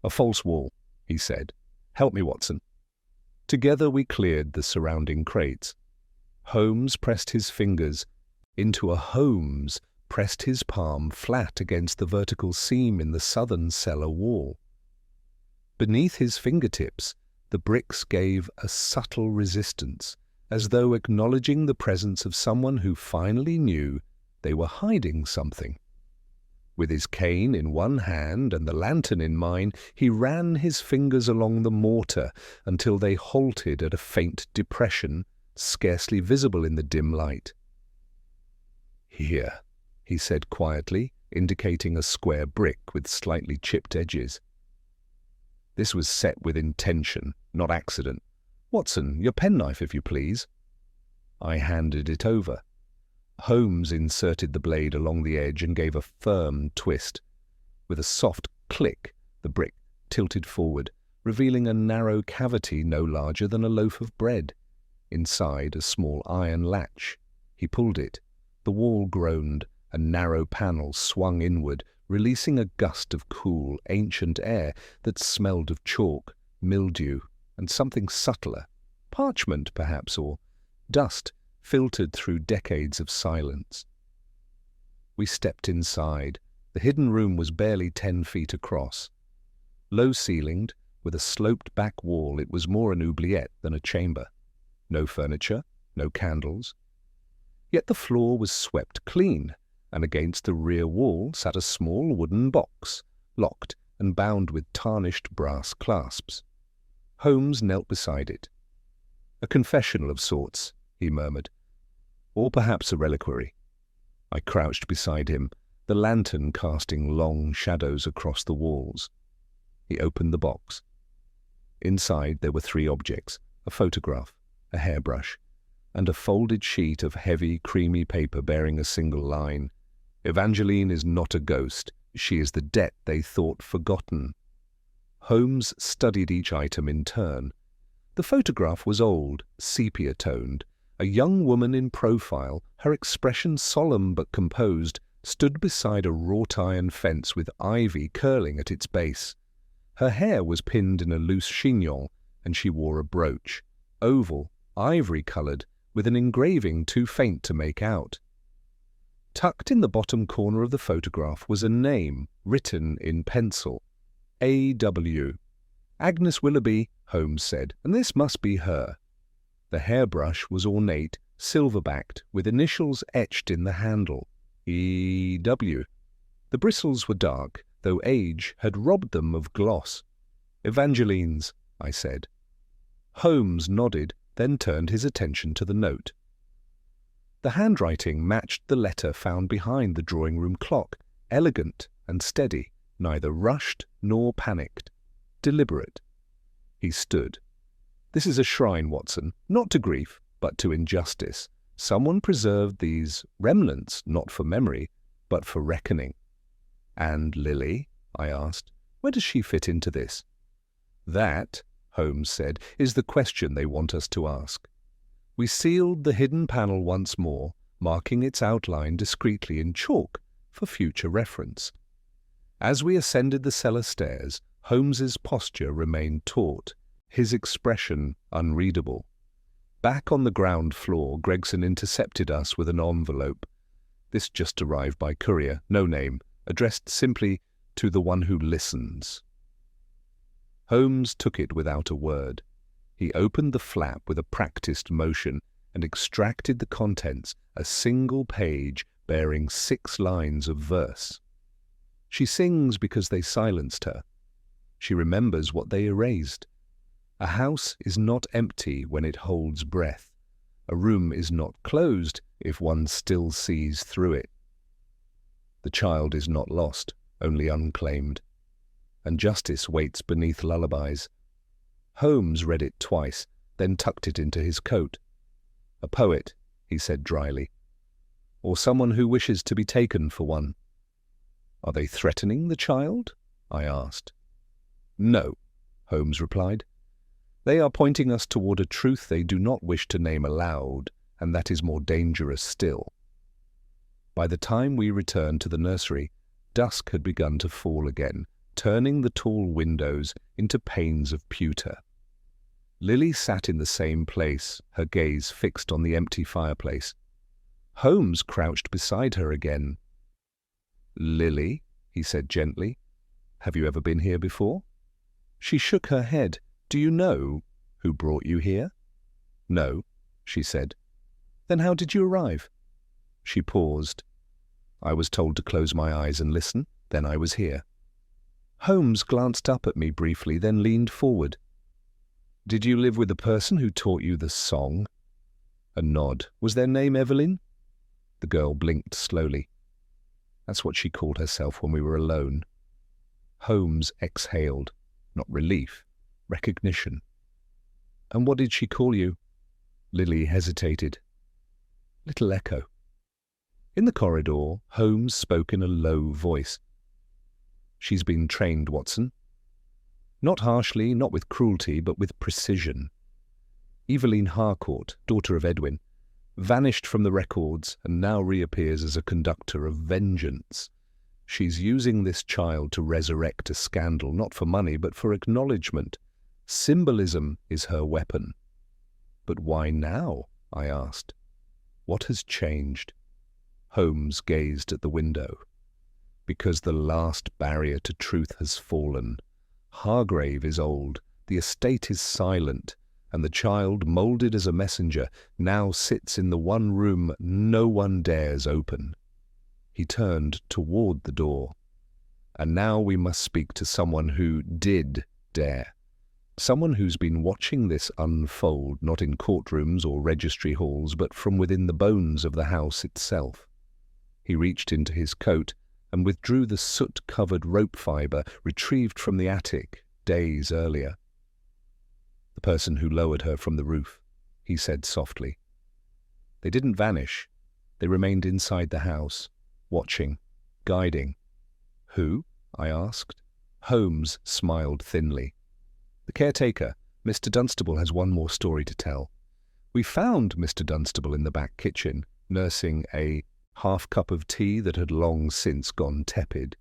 "A false wall," he said. "Help me, Watson." Together we cleared the surrounding crates. Holmes pressed his fingers into a Holmes pressed his palm flat against the vertical seam in the southern cellar wall. Beneath his fingertips, the bricks gave a subtle resistance, as though acknowledging the presence of someone who finally knew they were hiding something. With his cane in one hand and the lantern in mine, he ran his fingers along the mortar until they halted at a faint depression, scarcely visible in the dim light. "Here," he said quietly, indicating a square brick with slightly chipped edges. This was set with intention, not accident. "Watson, your penknife, if you please." I handed it over. Holmes inserted the blade along the edge and gave a firm twist. With a soft click, the brick tilted forward, revealing a narrow cavity no larger than a loaf of bread. Inside, a small iron latch. He pulled it. The wall groaned. A narrow panel swung inward, releasing a gust of cool, ancient air that smelled of chalk, mildew, and something subtler. Parchment, perhaps, or dust filtered through decades of silence. We stepped inside. The hidden room was barely 10 feet across. Low-ceilinged, with a sloped back wall, it was more an oubliette than a chamber. No furniture, no candles. Yet the floor was swept clean, and against the rear wall sat a small wooden box, locked and bound with tarnished brass clasps. Holmes knelt beside it. "A confessional of sorts," he murmured. "Or perhaps a reliquary." I crouched beside him, the lantern casting long shadows across the walls. He opened the box. Inside there were 3 objects: a photograph, a hairbrush, and a folded sheet of heavy, creamy paper bearing a single line. "Evangeline is not a ghost. She is the debt they thought forgotten." Holmes studied each item in turn. The photograph was old, sepia-toned. A young woman in profile, her expression solemn but composed, stood beside a wrought-iron fence with ivy curling at its base. Her hair was pinned in a loose chignon, and she wore a brooch, oval, ivory-coloured, with an engraving too faint to make out. Tucked in the bottom corner of the photograph was a name written in pencil. A.W. "Agnes Willoughby," Holmes said, "and this must be her." The hairbrush was ornate, silver-backed, with initials etched in the handle. E.W. The bristles were dark, though age had robbed them of gloss. "Evangeline's," I said. Holmes nodded, then turned his attention to the note. The handwriting matched the letter found behind the drawing-room clock, elegant and steady, neither rushed nor panicked, deliberate. He stood. "This is a shrine, Watson, not to grief, but to injustice. Someone preserved these remnants not for memory, but for reckoning." "And Lily?" I asked. "Where does she fit into this?" "That," Holmes said, "is the question they want us to ask." We sealed the hidden panel once more, marking its outline discreetly in chalk for future reference. As we ascended the cellar stairs, Holmes's posture remained taut, his expression unreadable. Back on the ground floor, Gregson intercepted us with an envelope. This just arrived by courier, no name, addressed simply to the one who listens. Holmes took it without a word. He opened the flap with a practiced motion and extracted the contents, a single page bearing 6 lines of verse. She sings because they silenced her. She remembers what they erased. A house is not empty when it holds breath. A room is not closed if one still sees through it. The child is not lost, only unclaimed. And justice waits beneath lullabies. Holmes read it twice, then tucked it into his coat. "A poet," he said dryly. "Or someone who wishes to be taken for one." "Are they threatening the child?" I asked. "No," Holmes replied. "They are pointing us toward a truth they do not wish to name aloud, and that is more dangerous still." By the time we returned to the nursery, dusk had begun to fall again, turning the tall windows into panes of pewter. Lily sat in the same place, her gaze fixed on the empty fireplace. Holmes crouched beside her again. "Lily," he said gently, "have you ever been here before?" She shook her head. "Do you know who brought you here?" "No," she said. "Then how did you arrive?" She paused. "I was told to close my eyes and listen, then I was here." Holmes glanced up at me briefly, then leaned forward. "Did you live with the person who taught you the song?" A nod. "Was their name Evelyn?" The girl blinked slowly. "That's what she called herself when we were alone." Holmes exhaled. Not relief, recognition. "And what did she call you?" Lily hesitated. "Little Echo." In the corridor, Holmes spoke in a low voice. "She's been trained, Watson. Not harshly, not with cruelty, but with precision. Eveline Harcourt, daughter of Edwin, vanished from the records and now reappears as a conductor of vengeance. She's using this child to resurrect a scandal, not for money, but for acknowledgement. Symbolism is her weapon." "But why now?" I asked. "What has changed?" Holmes gazed at the window. "Because the last barrier to truth has fallen. Hargrave is old, the estate is silent, and the child, moulded as a messenger, now sits in the one room no one dares open." He turned toward the door. "And now we must speak to someone who did dare. Someone who's been watching this unfold, not in courtrooms or registry halls, but from within the bones of the house itself." He reached into his coat and withdrew the soot-covered rope fibre retrieved from the attic days earlier. "The person who lowered her from the roof," he said softly. "They didn't vanish. They remained inside the house, watching, guiding." "Who?" I asked. Holmes smiled thinly. "The caretaker. Mr. Dunstable has one more story to tell. We found Mr. Dunstable in the back kitchen, nursing a half-cup of tea that had long since gone tepid.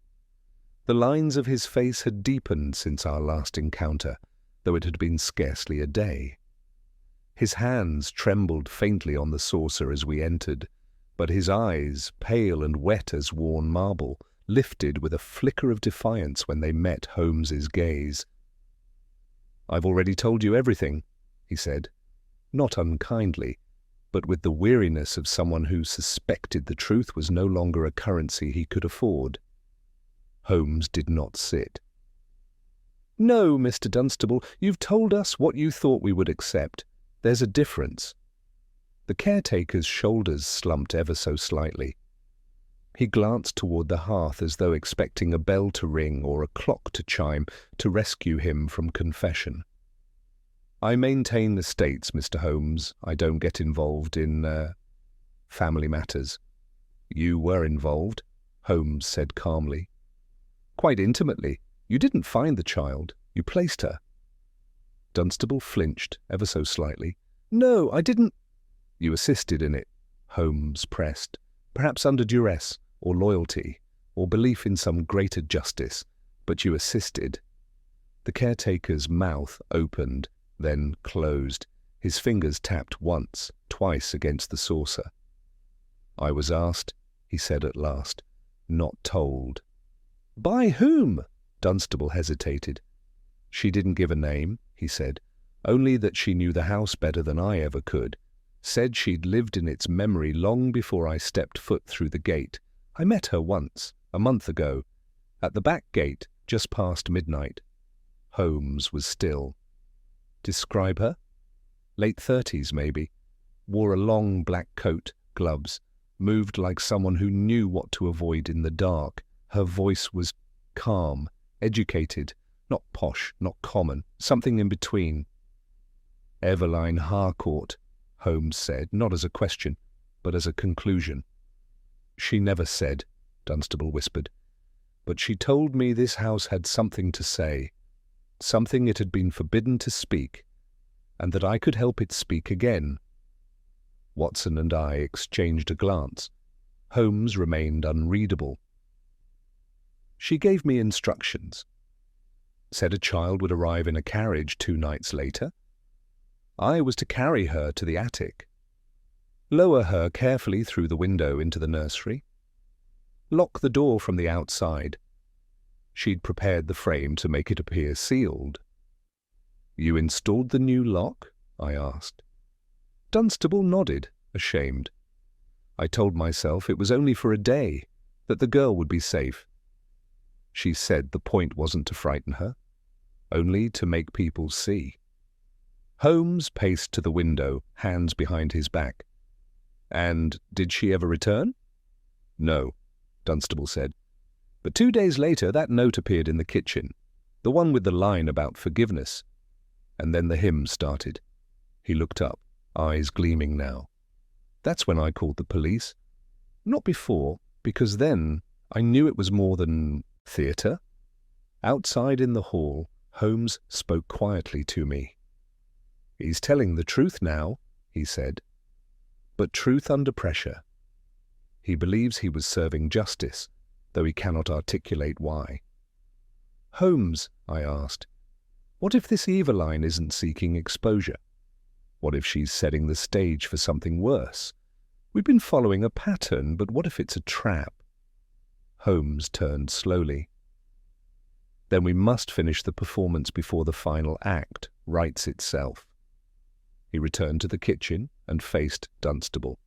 The lines of his face had deepened since our last encounter, though it had been scarcely a day. His hands trembled faintly on the saucer as we entered, but his eyes, pale and wet as worn marble, lifted with a flicker of defiance when they met Holmes's gaze. "I've already told you everything," he said, not unkindly, but with the weariness of someone who suspected the truth was no longer a currency he could afford. Holmes did not sit. "No, Mr. Dunstable, you've told us what you thought we would accept. There's a difference." The caretaker's shoulders slumped ever so slightly. He glanced toward the hearth as though expecting a bell to ring or a clock to chime to rescue him from confession. "I maintain the states, Mr. Holmes. I don't get involved in family matters." "You were involved," Holmes said calmly. "Quite intimately. You didn't find the child. You placed her." Dunstable flinched ever so slightly. "No, I didn't." "You assisted in it," Holmes pressed, "perhaps under duress, or loyalty, or belief in some greater justice, but you assisted." The caretaker's mouth opened, then closed. His fingers tapped once, twice against the saucer. "I was asked," he said at last, "not told." "By whom?" Dunstable hesitated. "She didn't give a name," he said, "only that she knew the house better than I ever could. Said she'd lived in its memory long before I stepped foot through the gate. I met her once, a month ago, at the back gate, just past midnight." Holmes was still. "Describe her?" "Late 30s, maybe. Wore a long black coat, gloves, moved like someone who knew what to avoid in the dark. Her voice was calm, educated, not posh, not common, something in between." "Eveline Harcourt," Holmes said, not as a question, but as a conclusion. "She never said," Dunstable whispered, "but she told me this house had something to say, something it had been forbidden to speak, and that I could help it speak again." Watson and I exchanged a glance. Holmes remained unreadable. "She gave me instructions. Said a child would arrive in a carriage 2 nights later. I was to carry her to the attic, lower her carefully through the window into the nursery, lock the door from the outside. She'd prepared the frame to make it appear sealed. "You installed the new lock?" I asked. Dunstable nodded, ashamed. I told myself it was only for a day, that the girl would be safe. She said the point wasn't to frighten her, only to make people see. Holmes paced to the window, hands behind his back. "And did she ever return?" "No," Dunstable said. "But 2 days later that note appeared in the kitchen, the one with the line about forgiveness. And then the hymn started." He looked up, eyes gleaming now. "That's when I called the police. Not before, because then I knew it was more than theatre." Outside in the hall, Holmes spoke quietly to me. "He's telling the truth now," he said, "but truth under pressure. He believes he was serving justice, though he cannot articulate why." "Holmes," I asked, "what if this Eveline isn't seeking exposure? What if she's setting the stage for something worse? We've been following a pattern, but what if it's a trap?" Holmes turned slowly. "Then we must finish the performance before the final act writes itself." He returned to the kitchen and faced Dunstable.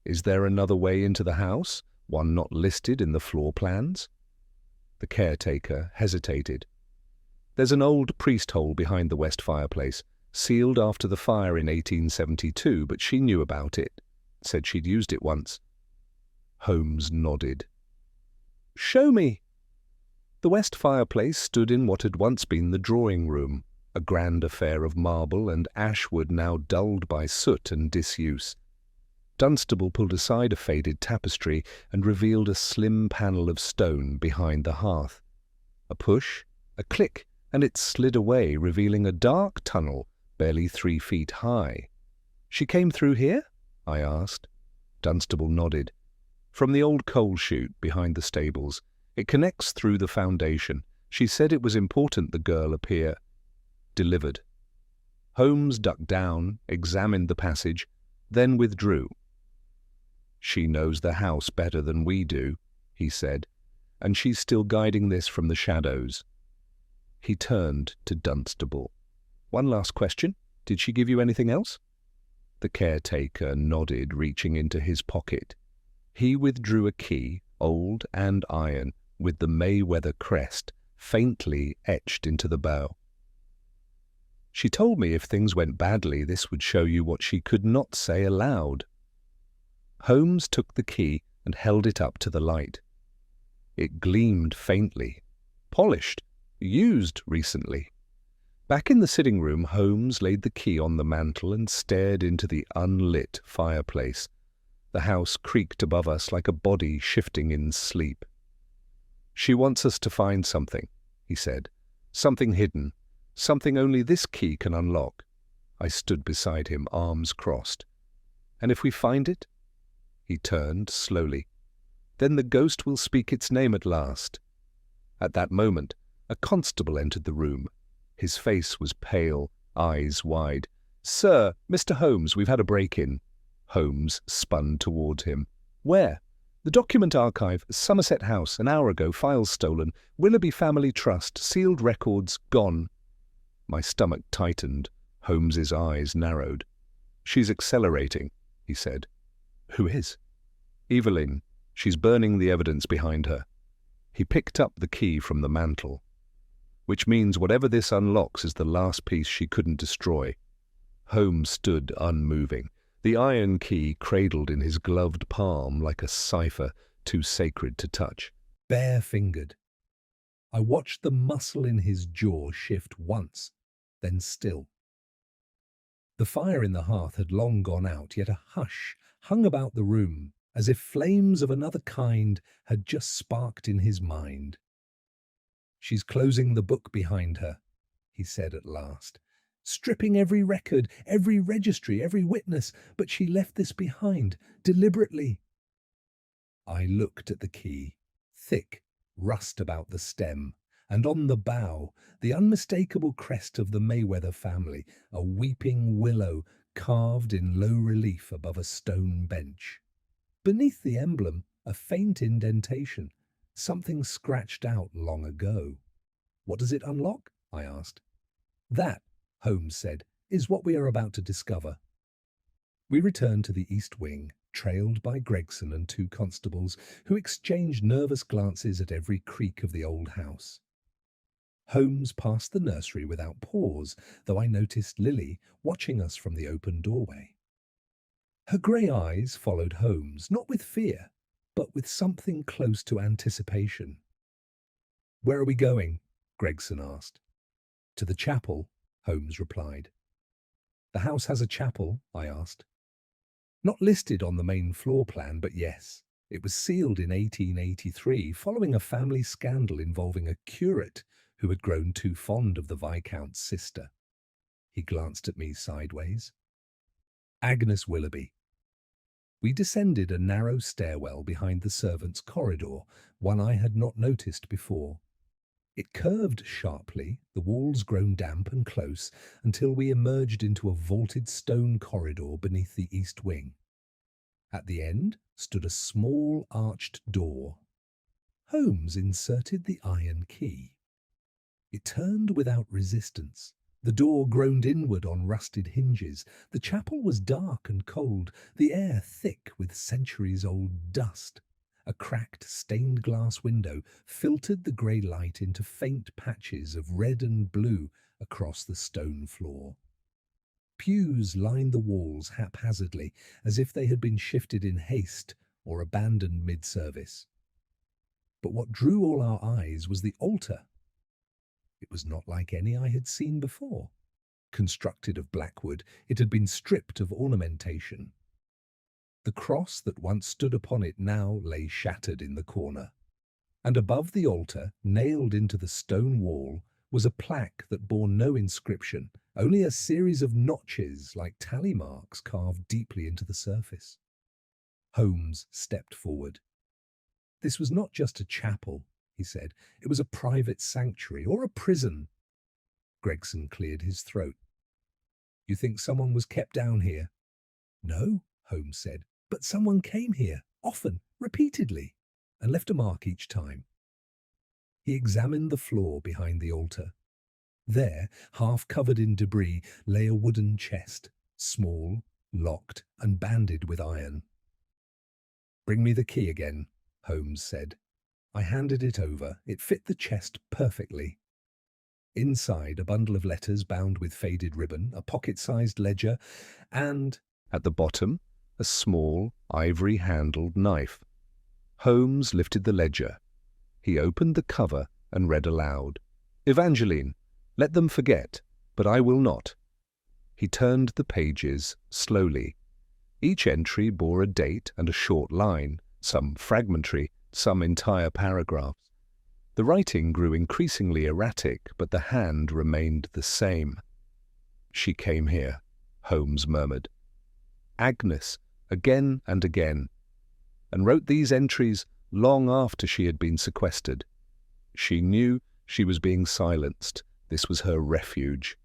"Is there another way into the house, one not listed in the floor plans?" The caretaker hesitated. "There's an old priest hole behind the west fireplace, sealed after the fire in 1872, but she knew about it, said she'd used it once." Holmes nodded. "Show me." The west fireplace stood in what had once been the drawing room, a grand affair of marble and ashwood now dulled by soot and disuse. Dunstable pulled aside a faded tapestry and revealed a slim panel of stone behind the hearth. A push, a click, and it slid away, revealing a dark tunnel barely 3 feet high. "She came through here?" I asked. Dunstable nodded. "From the old coal chute behind the stables. It connects through the foundation. She said it was important the girl appear." Delivered. Holmes ducked down, examined the passage, then withdrew. "She knows the house better than we do," he said, "and she's still guiding this from the shadows." He turned to Dunstable. "One last question. Did she give you anything else?" The caretaker nodded, reaching into his pocket. He withdrew a key, old and iron, with the Mayweather crest faintly etched into the bow. "She told me if things went badly, this would show you what she could not say aloud." Holmes took the key and held it up to the light. It gleamed faintly, polished, used recently. Back in the sitting room, Holmes laid the key on the mantel and stared into the unlit fireplace. The house creaked above us like a body shifting in sleep. "She wants us to find something," he said. "Something hidden. Something only this key can unlock." I stood beside him, arms crossed. "And if we find it?" He turned slowly. "Then the ghost will speak its name at last." At that moment, a constable entered the room. His face was pale, eyes wide. "Sir, Mr. Holmes, we've had a break-in." Holmes spun toward him. "Where?" "The document archive, Somerset House, an hour ago, files stolen. Willoughby Family Trust, sealed records, gone." My stomach tightened. Holmes's eyes narrowed. "She's accelerating," he said. "Who is?" "Eveline. She's burning the evidence behind her." He picked up the key from the mantel. "Which means whatever this unlocks is the last piece she couldn't destroy." Holmes stood unmoving, the iron key cradled in his gloved palm like a cipher too sacred to touch. Bare-fingered. I watched the muscle in his jaw shift once, then still. The fire in the hearth had long gone out, yet a hush hung about the room, as if flames of another kind had just sparked in his mind. "She's closing the book behind her," he said at last. "Stripping every record, every registry, every witness, but she left this behind, deliberately." I looked at the key, thick, rust about the stem, and on the bow, the unmistakable crest of the Mayweather family, a weeping willow carved in low relief above a stone bench. Beneath the emblem, a faint indentation, something scratched out long ago. "What does it unlock?" I asked. "That," Holmes said, "is what we are about to discover." We returned to the East Wing, trailed by Gregson and two constables, who exchanged nervous glances at every creak of the old house. Holmes passed the nursery without pause, though I noticed Lily watching us from the open doorway. Her grey eyes followed Holmes, not with fear, but with something close to anticipation. "Where are we going?" Gregson asked. "To the chapel," Holmes replied. "The house has a chapel?" I asked. "Not listed on the main floor plan, but yes. It was sealed in 1883 following a family scandal involving a curate who had grown too fond of the Viscount's sister." He glanced at me sideways. "Agnes Willoughby." We descended a narrow stairwell behind the servants' corridor, one I had not noticed before. It curved sharply, the walls grown damp and close, until we emerged into a vaulted stone corridor beneath the east wing. At the end stood a small arched door. Holmes inserted the iron key. It turned without resistance. The door groaned inward on rusted hinges. The chapel was dark and cold, the air thick with centuries-old dust. A cracked stained-glass window filtered the grey light into faint patches of red and blue across the stone floor. Pews lined the walls haphazardly, as if they had been shifted in haste or abandoned mid-service. But what drew all our eyes was the altar. It was not like any I had seen before. Constructed of blackwood, it had been stripped of ornamentation. The cross that once stood upon it now lay shattered in the corner. And above the altar, nailed into the stone wall, was a plaque that bore no inscription, only a series of notches like tally marks carved deeply into the surface. Holmes stepped forward. "This was not just a chapel," he said. "It was a private sanctuary, or a prison." Gregson cleared his throat. "You think someone was kept down here?" "No," Holmes said, "but someone came here, often, repeatedly, and left a mark each time." He examined the floor behind the altar. There, half covered in debris, lay a wooden chest, small, locked, and banded with iron. "Bring me the key again," Holmes said. I handed it over. It fit the chest perfectly. Inside, a bundle of letters bound with faded ribbon, a pocket-sized ledger, and, at the bottom, a small, ivory-handled knife. Holmes lifted the ledger. He opened the cover and read aloud. "Evangeline, let them forget, but I will not." He turned the pages slowly. Each entry bore a date and a short line, some fragmentary, some entire paragraphs. The writing grew increasingly erratic, but the hand remained the same. "She came here," Holmes murmured. "Agnes, again and again, and wrote these entries long after she had been sequestered. She knew she was being silenced. This was her refuge."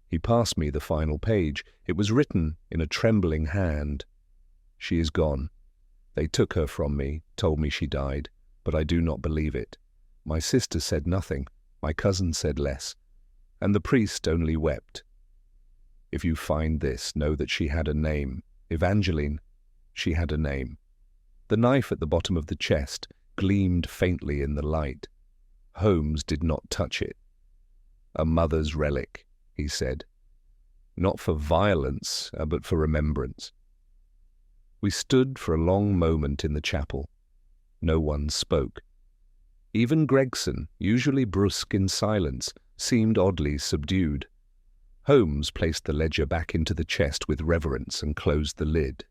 He passed me the final page. It was written in a trembling hand. "She is gone. They took her from me, told me she died, but I do not believe it. My sister said nothing, my cousin said less, and the priest only wept. If you find this, know that she had a name. Evangeline, she had a name." The knife at the bottom of the chest gleamed faintly in the light. Holmes did not touch it. "A mother's relic," he said. "Not for violence, but for remembrance." We stood for a long moment in the chapel. No one spoke. Even Gregson, usually brusque in silence, seemed oddly subdued. Holmes placed the ledger back into the chest with reverence and closed the lid.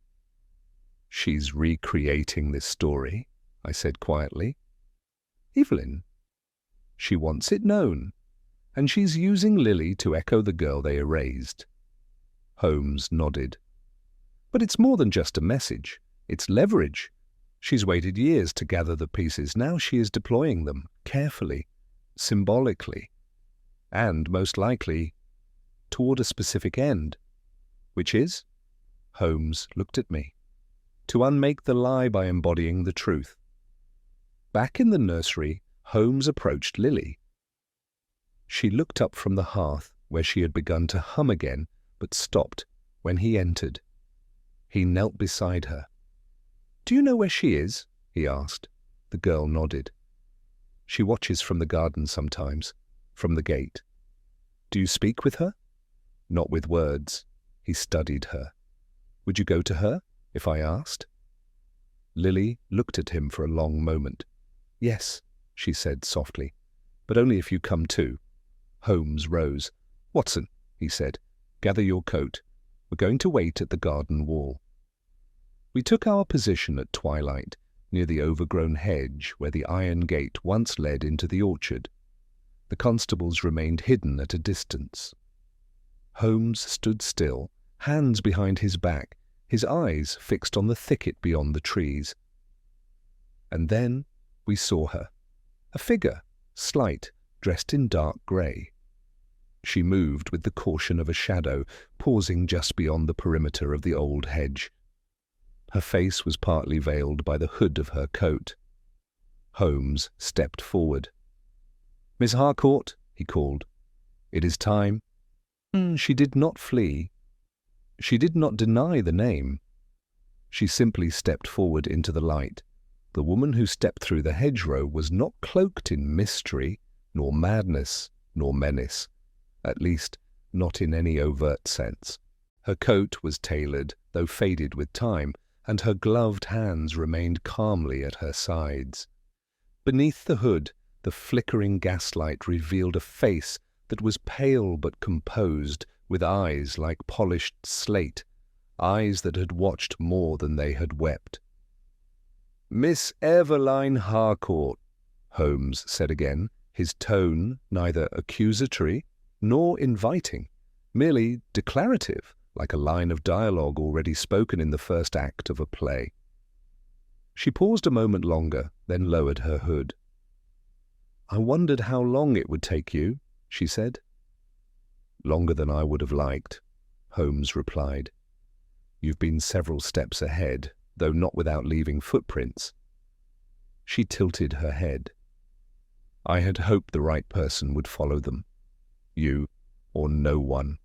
"She's recreating this story," I said quietly. "Evelyn, she wants it known, and she's using Lily to echo the girl they erased." Holmes nodded. "But it's more than just a message. It's leverage. She's waited years to gather the pieces. Now she is deploying them, carefully, symbolically, and, most likely, toward a specific end, which is, Holmes looked at me, to unmake the lie by embodying the truth. Back in the nursery, Holmes approached Lily. She looked up from the hearth, where she had begun to hum again, but stopped when he entered. He knelt beside her. "Do you know where she is?" he asked. The girl nodded. "She watches from the garden sometimes, from the gate." "Do you speak with her?" "Not with words." He studied her. "Would you go to her, if I asked?" Lily looked at him for a long moment. "Yes," she said softly, "but only if you come too." Holmes rose. "Watson," he said, "gather your coat. We're going to wait at the garden wall." We took our position at twilight, near the overgrown hedge where the iron gate once led into the orchard. The constables remained hidden at a distance. Holmes stood still, hands behind his back, his eyes fixed on the thicket beyond the trees. And then we saw her, a figure, slight, dressed in dark grey. She moved with the caution of a shadow, pausing just beyond the perimeter of the old hedge. Her face was partly veiled by the hood of her coat. Holmes stepped forward. "Miss Harcourt," he called, "it is time." She did not flee. She did not deny the name. She simply stepped forward into the light. The woman who stepped through the hedgerow was not cloaked in mystery, nor madness, nor menace, at least not in any overt sense. Her coat was tailored, though faded with time, and her gloved hands remained calmly at her sides. Beneath the hood, the flickering gaslight revealed a face that was pale but composed, with eyes like polished slate, eyes that had watched more than they had wept. "Miss Eveline Harcourt," Holmes said again, his tone neither accusatory nor inviting, merely declarative, like a line of dialogue already spoken in the first act of a play. She paused a moment longer, then lowered her hood. "I wondered how long it would take you," she said. "Longer than I would have liked," Holmes replied. "You've been several steps ahead, though not without leaving footprints." She tilted her head. "I had hoped the right person would follow them. You or no one."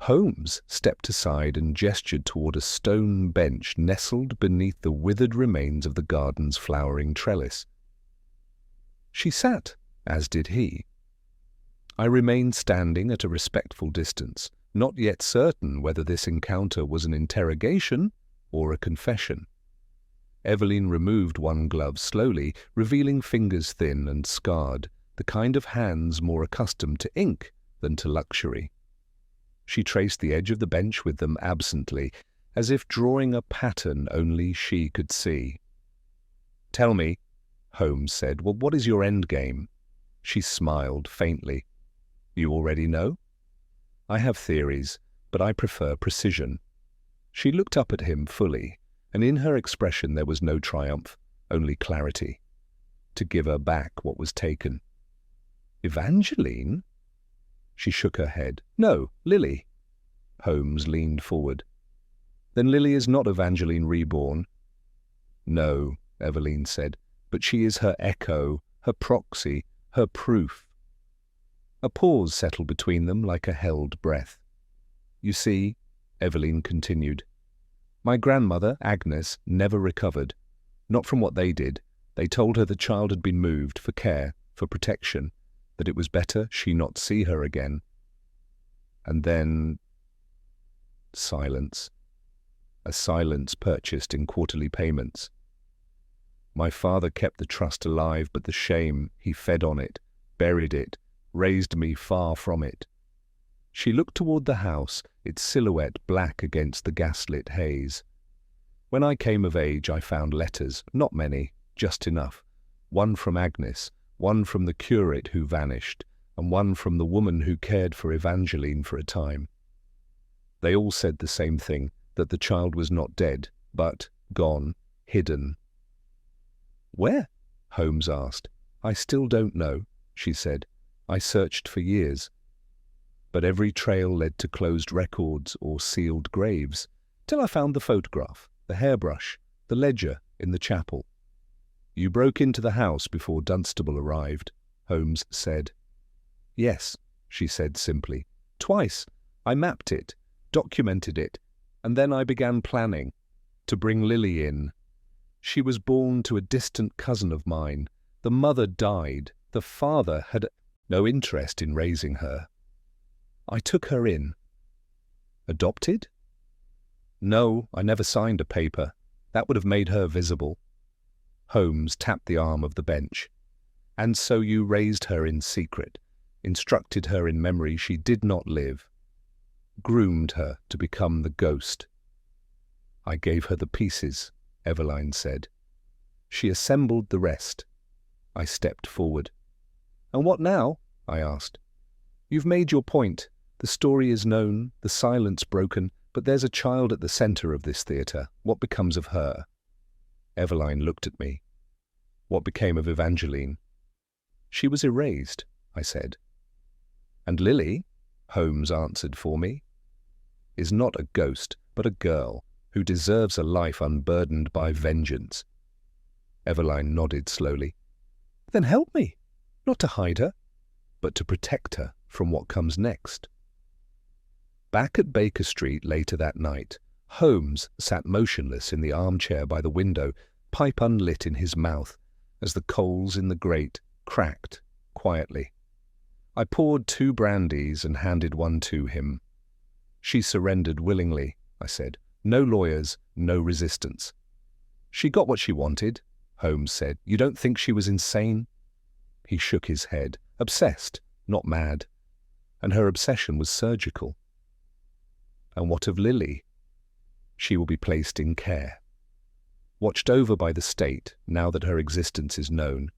Holmes stepped aside and gestured toward a stone bench nestled beneath the withered remains of the garden's flowering trellis. She sat, as did he. I remained standing at a respectful distance, not yet certain whether this encounter was an interrogation or a confession. Eveline removed one glove slowly, revealing fingers thin and scarred, the kind of hands more accustomed to ink than to luxury. She traced the edge of the bench with them absently, as if drawing a pattern only she could see. "Tell me," Holmes said, "well, what is your end game?" She smiled faintly. "You already know?" "I have theories, but I prefer precision." She looked up at him fully, and in her expression there was no triumph, only clarity. To give her back what was taken. "Evangeline?" She shook her head. "No, Lily." Holmes leaned forward. "Then Lily is not Evangeline reborn?" "No," Eveline said, "but she is her echo, her proxy, her proof." A pause settled between them like a held breath. "You see," Eveline continued, "my grandmother, Agnes, never recovered. Not from what they did. They told her the child had been moved for care, for protection, that it was better she not see her again. And then silence. A silence purchased in quarterly payments. My father kept the trust alive, but the shame, he fed on it, buried it, raised me far from it." She looked toward the house, its silhouette black against the gaslit haze. "When I came of age, I found letters, not many, just enough. One from Agnes, one from the curate who vanished, and one from the woman who cared for Evangeline for a time. They all said the same thing, that the child was not dead, but gone, hidden." "Where?" Holmes asked. "I still don't know," she said. "I searched for years. But every trail led to closed records or sealed graves, till I found the photograph, the hairbrush, the ledger in the chapel." "You broke into the house before Dunstable arrived," Holmes said. "Yes," she said simply. "Twice. I mapped it, documented it, and then I began planning to bring Lily in. She was born to a distant cousin of mine. The mother died. The father had no interest in raising her. I took her in." "Adopted?" "No, I never signed a paper. That would have made her visible." Holmes tapped the arm of the bench. "And so you raised her in secret, instructed her in memory she did not live, groomed her to become the ghost." "I gave her the pieces," Eveline said. "She assembled the rest." I stepped forward. "And what now?" I asked. "You've made your point. The story is known, the silence broken, but there's a child at the centre of this theatre. What becomes of her?" Eveline looked at me. "What became of Evangeline?" "She was erased," I said. "And Lily," Holmes answered for me, "is not a ghost, but a girl who deserves a life unburdened by vengeance." Eveline nodded slowly. "Then help me, not to hide her, but to protect her from what comes next." Back at Baker Street later that night, Holmes sat motionless in the armchair by the window, pipe unlit in his mouth, as the coals in the grate cracked quietly. I poured 2 brandies and handed one to him. "She surrendered willingly," I said. "No lawyers, no resistance." "She got what she wanted," Holmes said. "You don't think she was insane?" He shook his head. "Obsessed, not mad. And her obsession was surgical." "And what of Lily?" "She will be placed in care, watched over by the state now that her existence is known.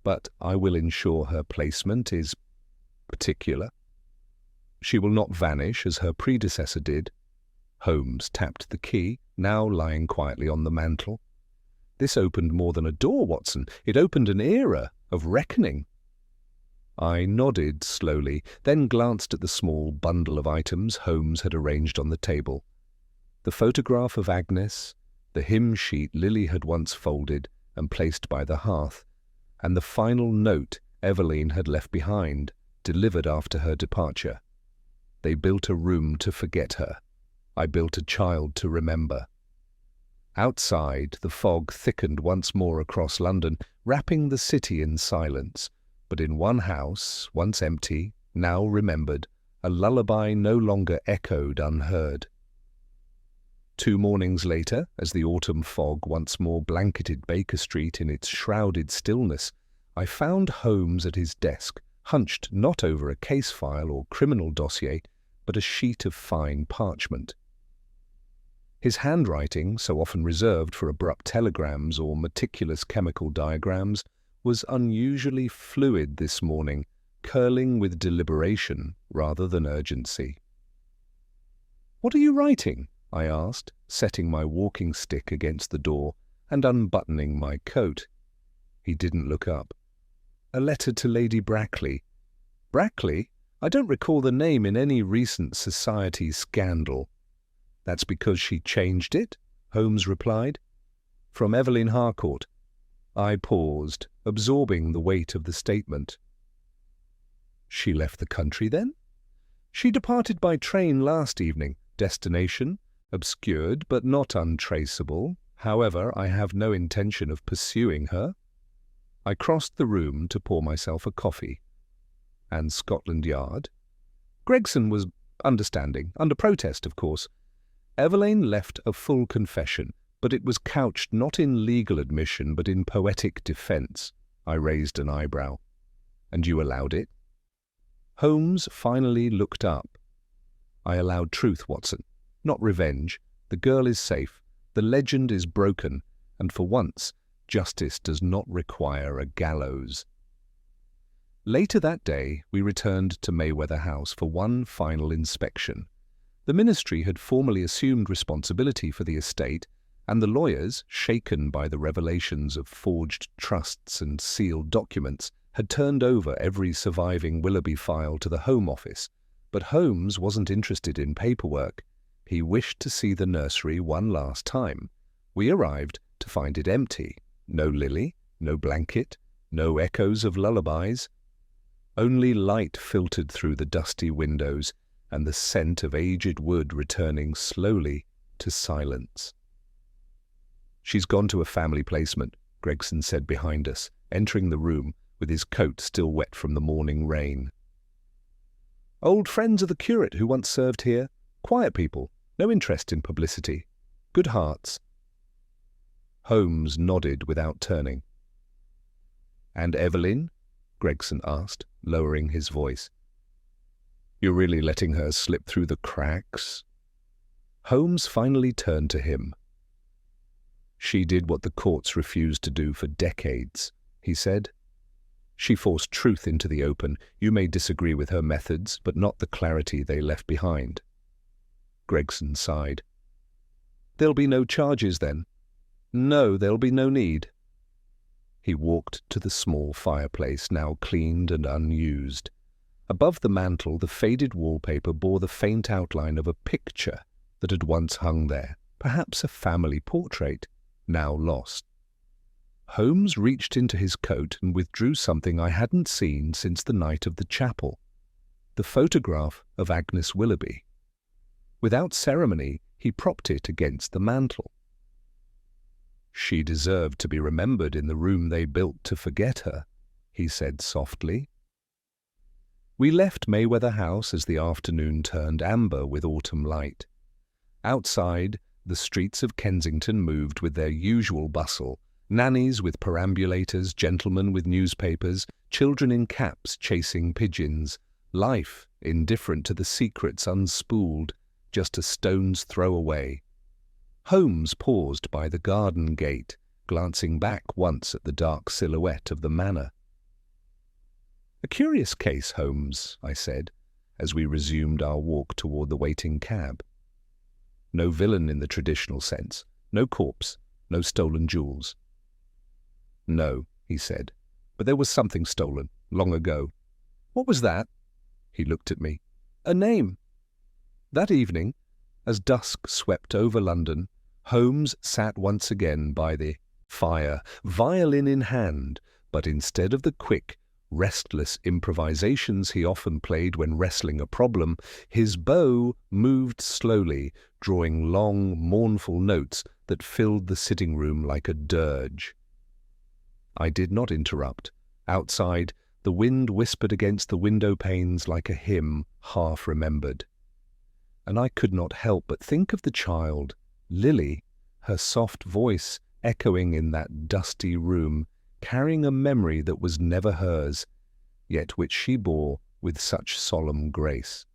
But I will ensure her placement is particular. She will not vanish as her predecessor did." Holmes tapped the key, now lying quietly on the mantel. "This opened more than a door, Watson. It opened an era of reckoning." I nodded slowly, then glanced at the small bundle of items Holmes had arranged on the table. The photograph of Agnes, the hymn sheet Lily had once folded and placed by the hearth, and the final note Eveline had left behind, delivered after her departure. They built a room to forget her. I built a child to remember. Outside, the fog thickened once more across London, wrapping the city in silence. But in one house, once empty, now remembered, a lullaby no longer echoed unheard. 2 mornings later, as the autumn fog once more blanketed Baker Street in its shrouded stillness, I found Holmes at his desk, hunched not over a case file or criminal dossier, but a sheet of fine parchment. His handwriting, so often reserved for abrupt telegrams or meticulous chemical diagrams, was unusually fluid this morning, curling with deliberation rather than urgency. "What are you writing?" I asked, setting my walking stick against the door and unbuttoning my coat. He didn't look up. "A letter to Lady Brackley." "Brackley? I don't recall the name in any recent society scandal." "That's because she changed it," Holmes replied. "From Evelyn Harcourt." I paused, absorbing the weight of the statement. "She left the country, then?" "She departed by train last evening. Destination obscured but not untraceable. However, I have no intention of pursuing her." I crossed the room to pour myself a coffee. "And Scotland Yard?" Gregson was understanding, under protest, of course. "Eveline left a full confession, but it was couched not in legal admission but in poetic defence." I raised an eyebrow. "And you allowed it?" Holmes finally looked up. "I allowed truth, Watson, not revenge. The girl is safe, the legend is broken, and for once, justice does not require a gallows." Later that day, we returned to Mayweather House for one final inspection. The ministry had formally assumed responsibility for the estate, and the lawyers, shaken by the revelations of forged trusts and sealed documents, had turned over every surviving Willoughby file to the Home Office. But Holmes wasn't interested in paperwork. He wished to see the nursery one last time. We arrived to find it empty. No Lily, no blanket, no echoes of lullabies. Only light filtered through the dusty windows, and the scent of aged wood returning slowly to silence. "She's gone to a family placement," Gregson said behind us, entering the room with his coat still wet from the morning rain. "Old friends of the curate who once served here. Quiet people, no interest in publicity. Good hearts." Holmes nodded without turning. "And Evelyn?" Gregson asked, lowering his voice. "You're really letting her slip through the cracks?" Holmes finally turned to him. "She did what the courts refused to do for decades," he said. "She forced truth into the open. You may disagree with her methods, but not the clarity they left behind." Gregson sighed. "There'll be no charges then?" "No, there'll be no need." He walked to the small fireplace, now cleaned and unused. Above the mantel, the faded wallpaper bore the faint outline of a picture that had once hung there, perhaps a family portrait, now lost. Holmes reached into his coat and withdrew something I hadn't seen since the night of the chapel, the photograph of Agnes Willoughby. Without ceremony, he propped it against the mantel. "She deserved to be remembered in the room they built to forget her," he said softly. We left Mayweather House as the afternoon turned amber with autumn light. Outside, the streets of Kensington moved with their usual bustle, nannies with perambulators, gentlemen with newspapers, children in caps chasing pigeons, life indifferent to the secrets unspooled, just a stone's throw away. Holmes paused by the garden gate, glancing back once at the dark silhouette of the manor. "A curious case, Holmes," I said, as we resumed our walk toward the waiting cab. "No villain in the traditional sense, no corpse, no stolen jewels." "No," he said, "but there was something stolen, long ago." "What was that?" He looked at me. "A name." That evening, as dusk swept over London, Holmes sat once again by the fire, violin in hand, but instead of the quick, restless improvisations he often played when wrestling a problem, his bow moved slowly, drawing long, mournful notes that filled the sitting room like a dirge. I did not interrupt. Outside, the wind whispered against the window panes like a hymn half remembered. And I could not help but think of the child, Lily, her soft voice echoing in that dusty room, carrying a memory that was never hers, yet which she bore with such solemn grace.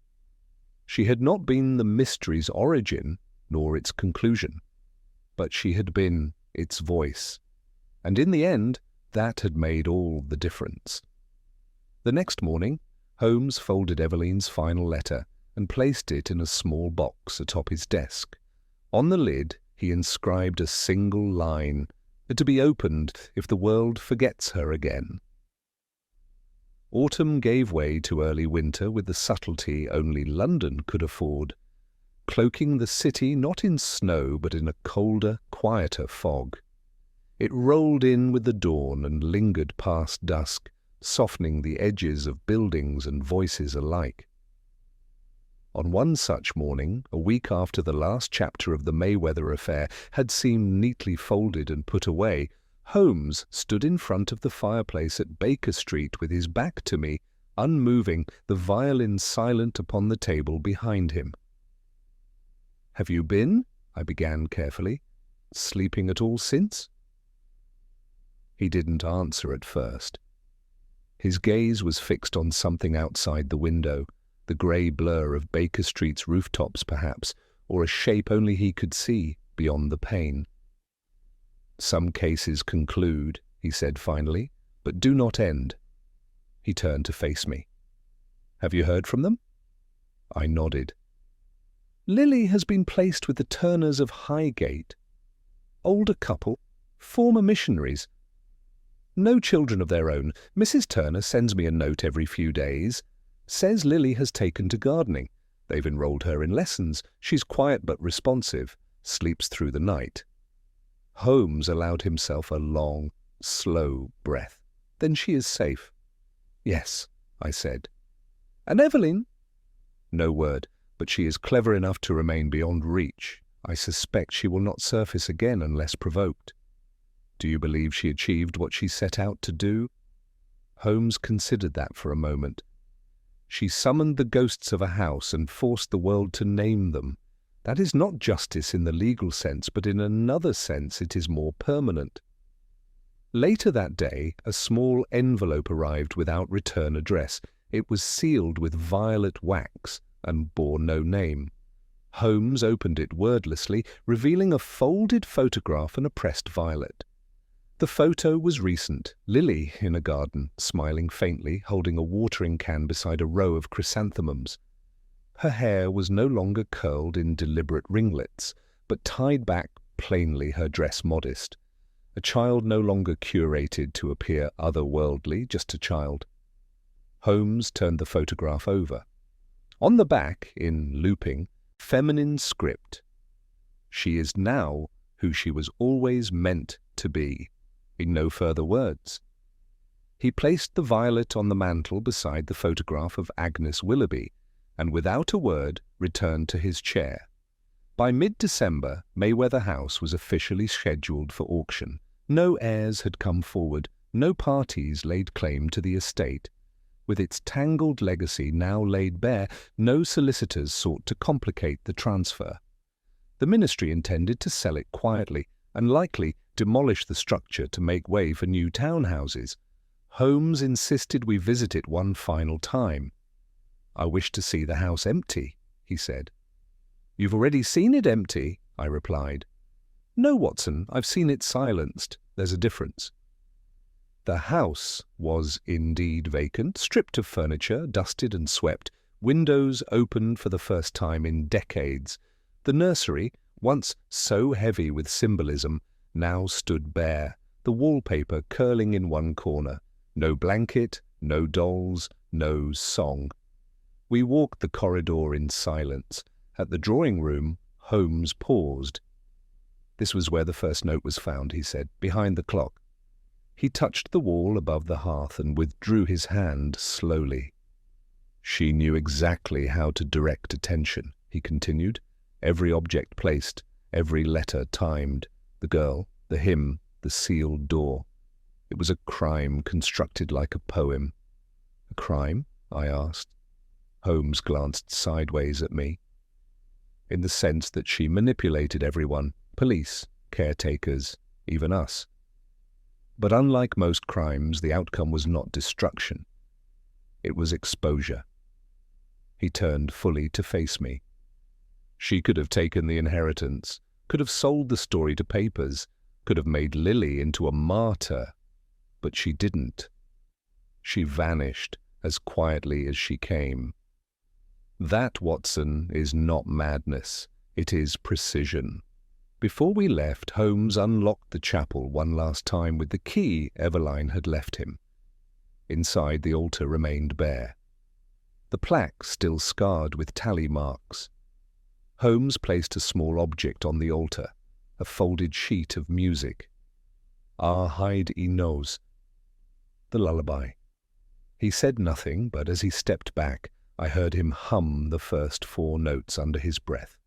She had not been the mystery's origin, nor its conclusion, but she had been its voice, and in the end, that had made all the difference. The next morning, Holmes folded Evelyn's final letter and placed it in a small box atop his desk. On the lid, he inscribed a single line, to be opened if the world forgets her again. Autumn gave way to early winter with the subtlety only London could afford, cloaking the city not in snow but in a colder, quieter fog. It rolled in with the dawn and lingered past dusk, softening the edges of buildings and voices alike. On one such morning, a week after the last chapter of the Mayweather affair had seemed neatly folded and put away, Holmes stood in front of the fireplace at Baker Street with his back to me, unmoving, the violin silent upon the table behind him. "Have you been," I began carefully, "sleeping at all since?" He didn't answer at first. His gaze was fixed on something outside the window, the grey blur of Baker Street's rooftops perhaps, or a shape only he could see beyond the pane. "Some cases conclude," he said finally, "but do not end." He turned to face me. "Have you heard from them?" I nodded. "Lily has been placed with the Turners of Highgate." Older couple, former missionaries. No children of their own. Mrs. Turner sends me a note every few days. Says Lily has taken to gardening. They've enrolled her in lessons. She's quiet but responsive, sleeps through the night. Holmes allowed himself a long, slow breath. Then she is safe. Yes, I said. And Evelyn? No word, but she is clever enough to remain beyond reach. I suspect she will not surface again unless provoked. Do you believe she achieved what she set out to do? Holmes considered that for a moment. She summoned the ghosts of a house and forced the world to name them. That is not justice in the legal sense, but in another sense it is more permanent. Later that day, a small envelope arrived without return address. It was sealed with violet wax and bore no name. Holmes opened it wordlessly, revealing a folded photograph and a pressed violet. The photo was recent, Lily in a garden, smiling faintly, holding a watering can beside a row of chrysanthemums. Her hair was no longer curled in deliberate ringlets, but tied back plainly, her dress modest. A child no longer curated to appear otherworldly, just a child. Holmes turned the photograph over. On the back, in looping, feminine script. She is now who she was always meant to be. In no further words. He placed the violet on the mantel beside the photograph of Agnes Willoughby, and without a word returned to his chair. By mid-December, Mayweather House was officially scheduled for auction. No heirs had come forward, no parties laid claim to the estate. With its tangled legacy now laid bare, no solicitors sought to complicate the transfer. The ministry intended to sell it quietly, and likely demolish the structure to make way for new townhouses. Holmes insisted we visit it one final time. I wish to see the house empty, he said. You've already seen it empty, I replied. No, Watson, I've seen it silenced. There's a difference. The house was indeed vacant, stripped of furniture, dusted and swept, windows opened for the first time in decades. The nursery, once so heavy with symbolism, now stood bare, the wallpaper curling in one corner. No blanket, no dolls, no song. We walked the corridor in silence. At the drawing room, Holmes paused. This was where the first note was found, he said, behind the clock. He touched the wall above the hearth and withdrew his hand slowly. She knew exactly how to direct attention, he continued. Every object placed, every letter timed. The girl, the hymn, the sealed door. It was a crime constructed like a poem. A crime? I asked. Holmes glanced sideways at me. In the sense that she manipulated everyone, police, caretakers, even us. But unlike most crimes, the outcome was not destruction. It was exposure. He turned fully to face me. She could have taken the inheritance, could have sold the story to papers, could have made Lily into a martyr, but she didn't. She vanished as quietly as she came. That, Watson, is not madness. It is precision. Before we left, Holmes unlocked the chapel one last time with the key Eveline had left him. Inside, the altar remained bare. The plaque still scarred with tally marks. Holmes placed a small object on the altar, a folded sheet of music. Ah, hide e knows. The lullaby. He said nothing, but as he stepped back, I heard him hum the first 4 notes under his breath.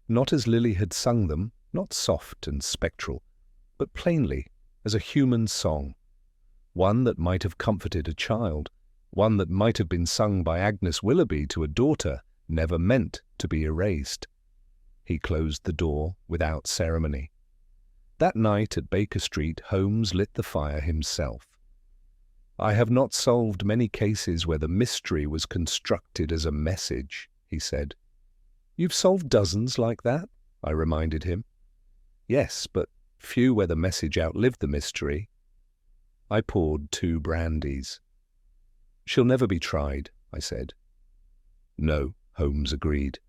Not as Lily had sung them, not soft and spectral, but plainly, as a human song. One that might have comforted a child, one that might have been sung by Agnes Willoughby to a daughter, never meant to be erased. He closed the door without ceremony. That night at Baker Street, Holmes lit the fire himself. I have not solved many cases where the mystery was constructed as a message, he said. You've solved dozens like that, I reminded him. Yes, but few where the message outlived the mystery. I poured 2 brandies. She'll never be tried, I said. No, Holmes agreed.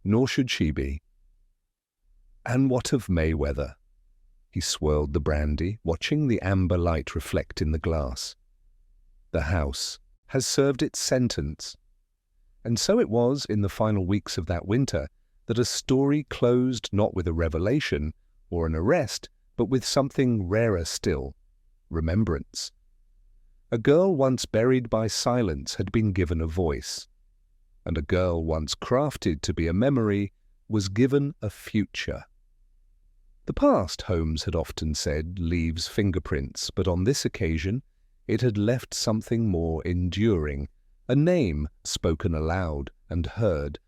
Nor should she be. And what of Mayweather? He swirled the brandy, watching the amber light reflect in the glass. The house has served its sentence. And so it was in the final weeks of that winter that a story closed not with a revelation or an arrest, but with something rarer still, remembrance. A girl once buried by silence had been given a voice, and a girl once crafted to be a memory was given a future. The past, Holmes had often said, leaves fingerprints, but on this occasion it had left something more enduring, a name spoken aloud and heard,